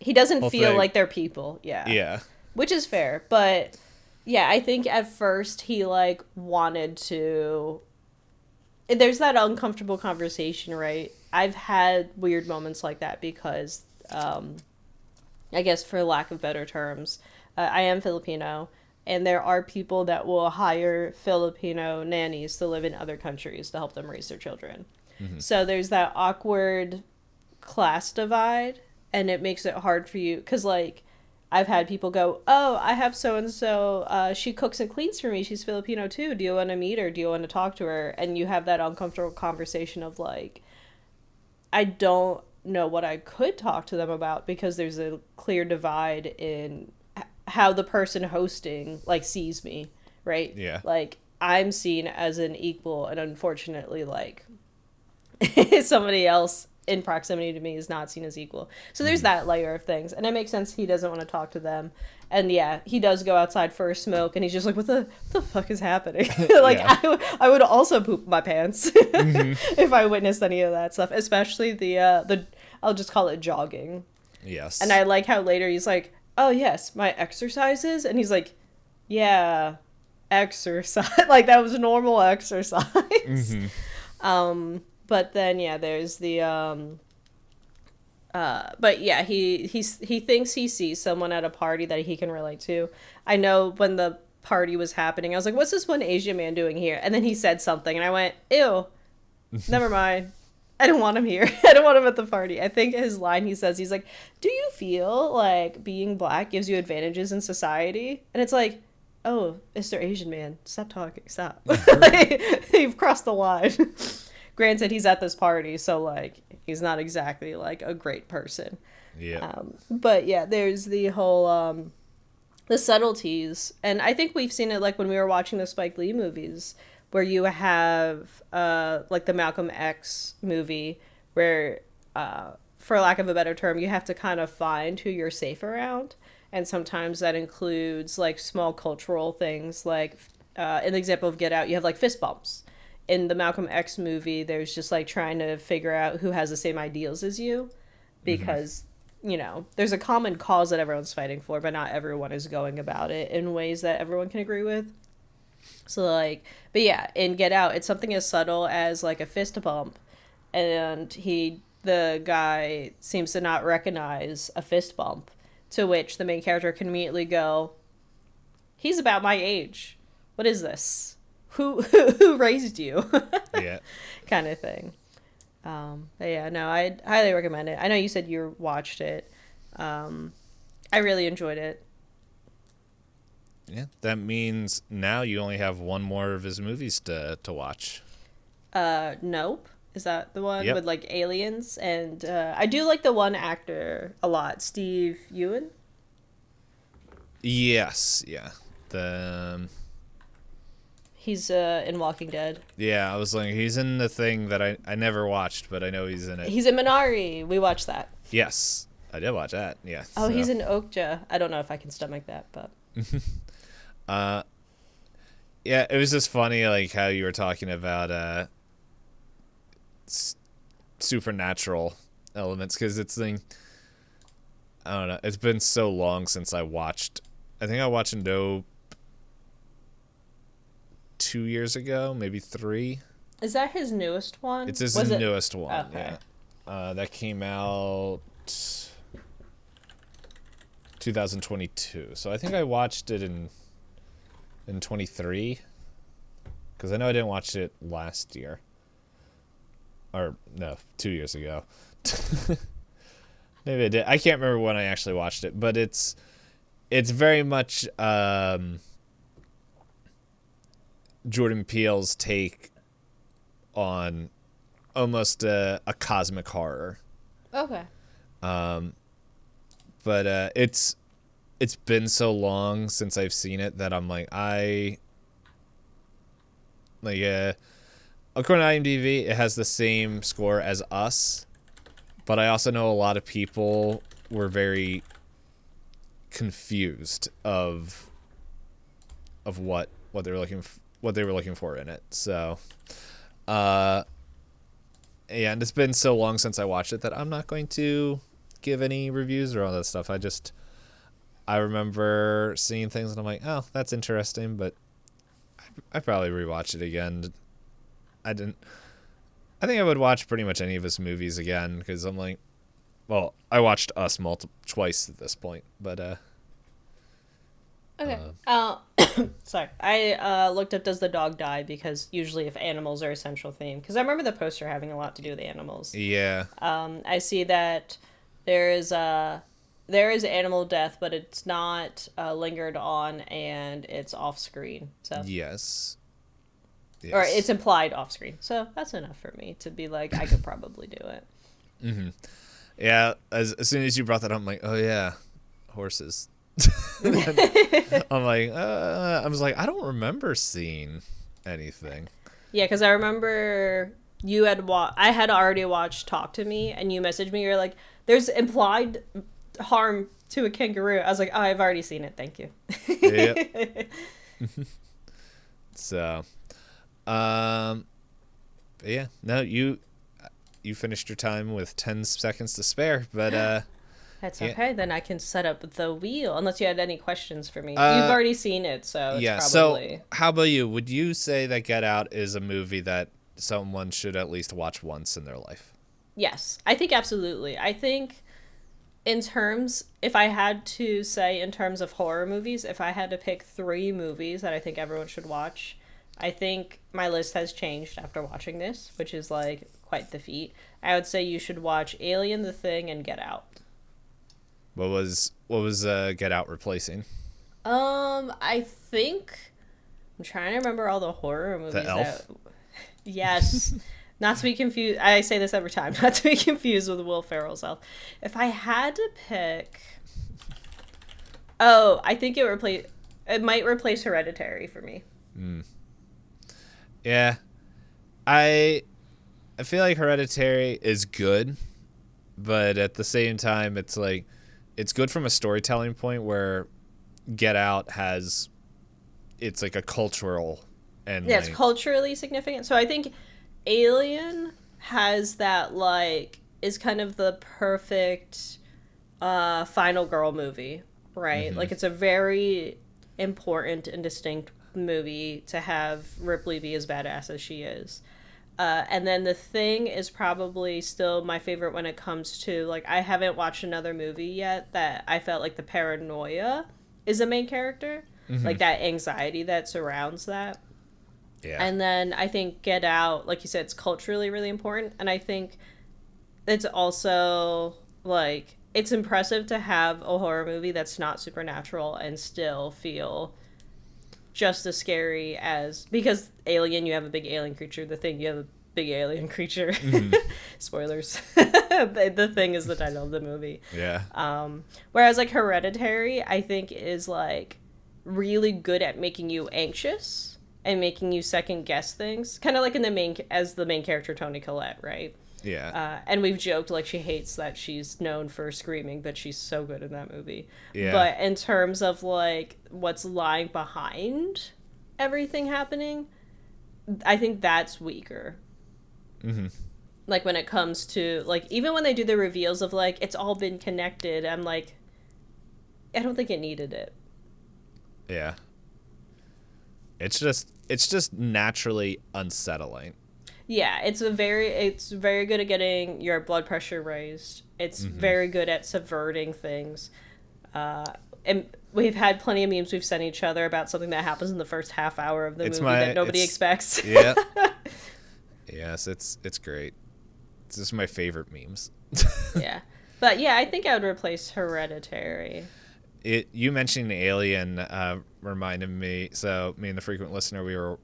He doesn't feel thing. like they're people. Yeah. Which is fair, but yeah, I think at first he like wanted to. There's that uncomfortable conversation, right? I've had weird moments like that because, I guess for lack of better terms, I am Filipino, and there are people that will hire Filipino nannies to live in other countries to help them raise their children. Mm-hmm. So there's that awkward class divide, and it makes it hard for you because like I've had people go, oh, I have so and so, she cooks and cleans for me, she's Filipino too, do you want to meet her, do you want to talk to her? And you have that uncomfortable conversation of like, I don't know what I could talk to them about because there's a clear divide in how the person hosting like sees me, right? Yeah. Like I'm seen as an equal, and unfortunately like somebody else in proximity to me is not seen as equal. So there's that layer of things, and it makes sense he doesn't want to talk to them. And yeah, he does go outside for a smoke, and he's just like, what the fuck is happening? Like yeah. I would also poop my pants if I witnessed any of that stuff, especially the I'll just call it jogging. Yes. And I like how later he's like, oh yes, my exercises, and he's like, yeah, exercise. Like that was normal exercise. But then yeah, there's the but yeah, he thinks he sees someone at a party that he can relate to. I know when the party was happening, I was like, what's this one Asian man doing here? And then he said something and I went, ew, never mind. I don't want him here. I don't want him at the party. I think his line he says, he's like, do you feel like being black gives you advantages in society? And it's like, oh, Mr. Asian man, stop talking, stop. Like, you've crossed the line. Granted, he's at this party, so like he's not exactly like a great person. Yeah. But yeah, there's the whole the subtleties, and I think we've seen it like when we were watching the Spike Lee movies, where you have like the Malcolm X movie, where for lack of a better term, you have to kind of find who you're safe around, and sometimes that includes like small cultural things, like in the example of Get Out, you have like fist bumps. In the Malcolm X movie, there's just like trying to figure out who has the same ideals as you, because you know there's a common cause that everyone's fighting for, but not everyone is going about it in ways that everyone can agree with. So like, but yeah, in Get Out, it's something as subtle as like a fist bump, and the guy seems to not recognize a fist bump, to which the main character can immediately go, he's about my age, what is this? Who raised you? Yeah. Kind of thing. But yeah, no, I'd highly recommend it. I know you said you watched it. I really enjoyed it. Yeah. That means now you only have one more of his movies to watch. Nope. Is that the one Yep. with like aliens? And I do like the one actor a lot, Steve Ewan. Yes, yeah. The He's in Walking Dead. Yeah, I was like, he's in the thing that I never watched, but I know he's in it. He's in Minari. We watched that. Yes, I did watch that. Yeah. Oh, he's in Okja. I don't know if I can stomach that, but. Yeah, it was just funny, like how you were talking about supernatural elements, because it's like, I don't know, it's been so long since I watched. I think I watched Nope 2 years ago, maybe 3. Is that his newest one? It's his newest one. Okay. Yeah, that came out 2022. So I think I watched it in 23, because I know I didn't watch it last year, or no, 2 years ago. Maybe I did. I can't remember when I actually watched it, but it's very much Jordan Peele's take on almost a cosmic horror. Okay. But it's been so long since I've seen it that I'm like, according to IMDb, it has the same score as Us, but I also know a lot of people were very confused of what they were looking for in it. So, yeah, and it's been so long since I watched it that I'm not going to give any reviews or all that stuff. I remember seeing things and I'm like, oh, that's interesting, but I probably rewatch it again. I think I would watch pretty much any of his movies again, because I'm like, well, I watched Us twice at this point, but Okay. Sorry. I looked up Does the Dog Die, because usually if animals are a central theme, because I remember the poster having a lot to do with animals. yeah. I see that there is animal death, but it's not lingered on, and it's off screen. So Yes. or it's implied off screen. So that's enough for me to be like, I could probably do it. Mm-hmm. Yeah, as soon as you brought that up, I'm like, oh yeah, horses. I'm like, I was like, I don't remember seeing anything. Yeah, because I remember I had already watched Talk to Me, and you messaged me. You're like, "There's implied harm to a kangaroo." I was like, oh, I've already seen it. Thank you. Yep. So, yeah, no, you finished your time with 10 seconds to spare, but That's yeah. okay. Then I can set up the wheel. Unless you had any questions for me. You've already seen it, so it's yeah. probably... So, how about you? Would you say that Get Out is a movie that someone should at least watch once in their life? Yes, I think absolutely. I think in terms, if I had to say in terms of horror movies, if I had to pick 3 movies that I think everyone should watch, I think my list has changed after watching this, which is like quite the feat. I would say you should watch Alien, The Thing, and Get Out. What was Get Out replacing? I think I'm trying to remember all the horror movies. The Elf? Yes. Not to be confused. I say this every time. Not to be confused with Will Ferrell's Elf. If I had to pick, I think it might replace Hereditary for me. Yeah, I feel like Hereditary is good, but at the same time, it's like, it's good from a storytelling point, where Get Out it's like a cultural and yeah, it's culturally significant. So I think Alien has that, like, is kind of the perfect final girl movie, right? Mm-hmm. Like, it's a very important and distinct movie to have Ripley be as badass as she is. And then The Thing is probably still my favorite when it comes to, like, I haven't watched another movie yet that I felt like the paranoia is the main character. Mm-hmm. Like, that anxiety that surrounds that. Yeah. And then I think Get Out, like you said, it's culturally really important. And I think it's also, like, it's impressive to have a horror movie that's not supernatural and still feel just as scary as... Because Alien, you have a big alien creature. The Thing, you have a big alien creature. Mm-hmm. Spoilers. The Thing is the title of the movie. Yeah. Whereas like Hereditary, I think is like really good at making you anxious and making you second guess things, kind of like in the main character Toni Collette, right? Yeah. And we've joked like she hates that she's known for screaming, but she's so good in that movie. Yeah. But in terms of like what's lying behind everything happening, I think that's weaker. Mm-hmm. Like when it comes to like, even when they do the reveals of like it's all been connected, I'm like, I don't think it needed it. Yeah. It's just naturally unsettling. Yeah, it's very good at getting your blood pressure raised. It's very good at subverting things. And we've had plenty of memes we've sent each other about something that happens in the first half hour of the movie that nobody expects. Yeah. Yes, it's great. It's just my favorite memes. Yeah. But yeah, I think I would replace Hereditary. You mentioning Alien reminded me. So me and the frequent listener, we were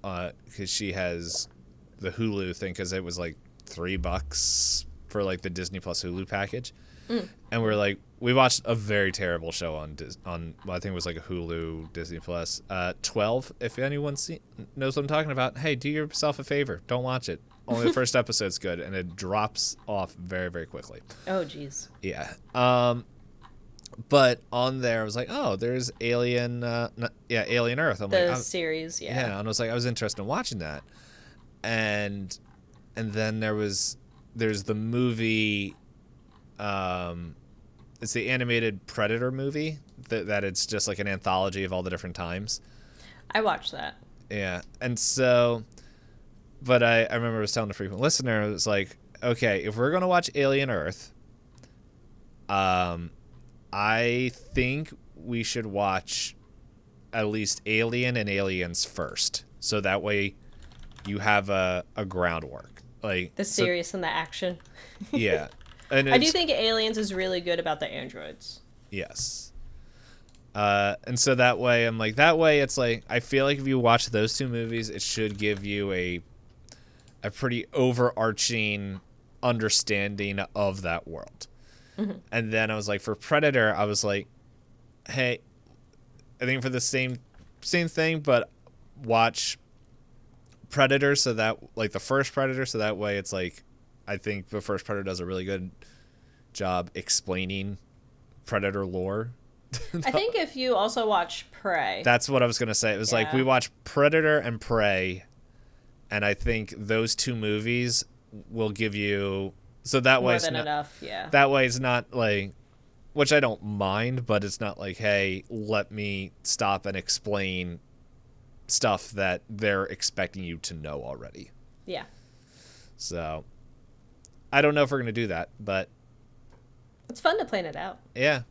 because she has the Hulu thing, because it was like $3 for like the Disney Plus Hulu package, and we're like, we watched a very terrible show on well, I think it was like a Hulu Disney Plus 12. If anyone knows what I'm talking about, hey, do yourself a favor, don't watch it. Only the first episode's good, and it drops off very, very quickly. Oh geez. Yeah. But on there, I was like, oh, there's Alien Earth. I'm the like, series, yeah. Yeah, and I was like, I was interested in watching that, and then there's the movie, it's the animated Predator movie that it's just like an anthology of all the different times. I watched that. Yeah, and so, but I remember I was telling a frequent listener, it was like, okay, if we're gonna watch Alien Earth, I think we should watch at least Alien and Aliens first, so that way you have a groundwork, like the serious and the action. Yeah, and I do think Aliens is really good about the androids. Yes. And so that way it's like, I feel like if you watch those two movies, it should give you a pretty overarching understanding of that world. Mm-hmm. And then I was like, for Predator, I was like, hey, I think for the same thing, but watch Predator, so that, like, the first Predator, so that way it's like, I think the first Predator does a really good job explaining Predator lore. I think if you also watch Prey. That's what I was going to say. It was like, we watch Predator and Prey, and I think those two movies will give you, so that way more than enough, yeah. That way it's not like, which I don't mind, but it's not like, hey, let me stop and explain stuff that they're expecting you to know already. Yeah. So, I don't know if we're going to do that, but it's fun to plan it out. Yeah.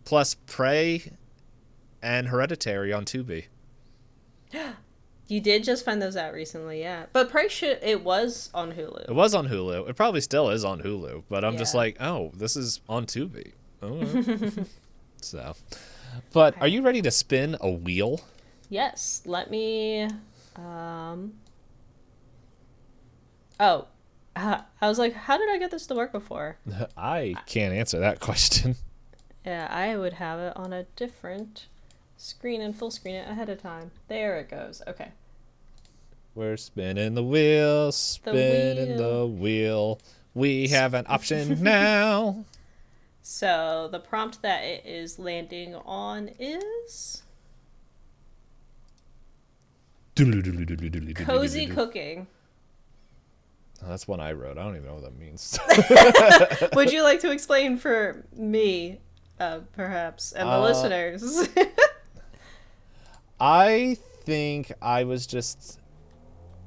Plus Prey and Hereditary on Tubi. You did just find those out recently, yeah. But Prey it was on Hulu. It was on Hulu. It probably still is on Hulu, but I'm just like, oh, this is on Tubi. Oh. So, but okay. Are you ready to spin a wheel? Yes. Let me. I was like, how did I get this to work before? I can't answer that question. Yeah, I would have it on a different screen and full screen it ahead of time. There it goes. Okay. We're spinning the wheel, spinning the wheel. We have an option now. So the prompt that it is landing on is cozy cooking. Oh, that's one I wrote. I don't even know what that means. Would you like to explain for me, perhaps, and the listeners? I think I was just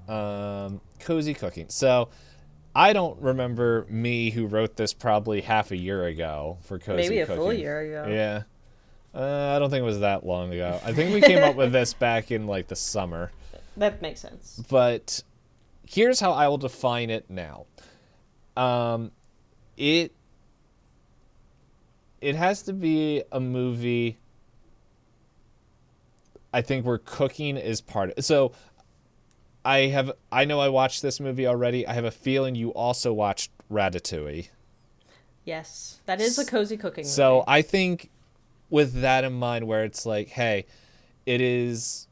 cozy cooking. So I don't remember me who wrote this probably half a year ago for cozy cooking. Maybe a full year ago. Yeah. I don't think it was that long ago. I think we came up with this back in like the summer. That makes sense. But here's how I will define it now. It has to be a movie, I think, where cooking is part of it. So I know I watched this movie already. I have a feeling you also watched Ratatouille. Yes, that is a cozy cooking movie. So I think with that in mind, where it's like, hey, it is...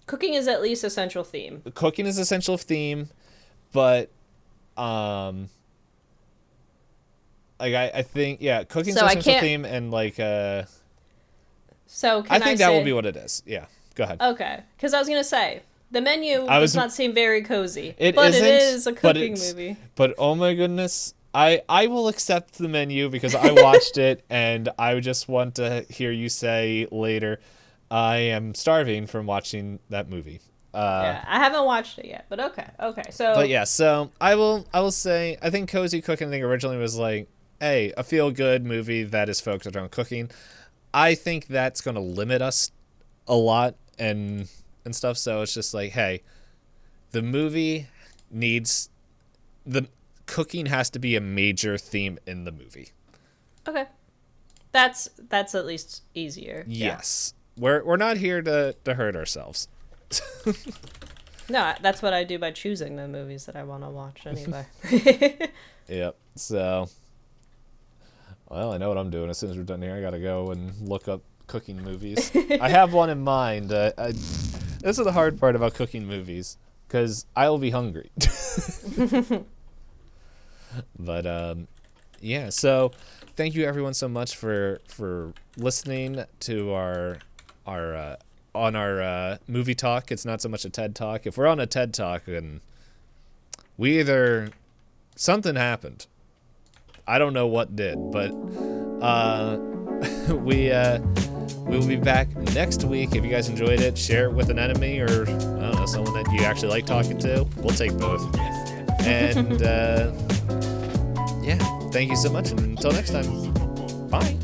Cooking is at least a central theme. Cooking is a central theme, but like I think, yeah, cooking's a central theme, and like so I think that will be what it is. Yeah, go ahead. Okay, because I was gonna say the menu does not seem very cozy, but isn't, it is a cooking movie. But oh my goodness, I will accept the menu because I watched it, and I just want to hear you say later, I am starving from watching that movie. Yeah, I haven't watched it yet, but okay. So, but yeah, so I will say I think cozy cooking thing originally was like, hey, a feel good movie that is focused around cooking. I think that's going to limit us a lot and stuff. So it's just like, hey, the movie needs the cooking has to be a major theme in the movie. Okay, that's at least easier. Yes, yeah. We're not here to hurt ourselves. No, that's what I do by choosing the movies that I want to watch anyway. Yep. So, well, I know what I'm doing. As soon as we're done here, I gotta go and look up cooking movies. I have one in mind. This is the hard part about cooking movies, because I will be hungry. But yeah. So, thank you everyone so much for listening to our movie talk. It's not so much a TED talk. If we're on a TED talk, then we either something happened. I don't know what did, but we will be back next week. If you guys enjoyed it, share it with an enemy or I don't know, someone that you actually like talking to. We'll take both. And yeah, thank you so much, and until next time, bye.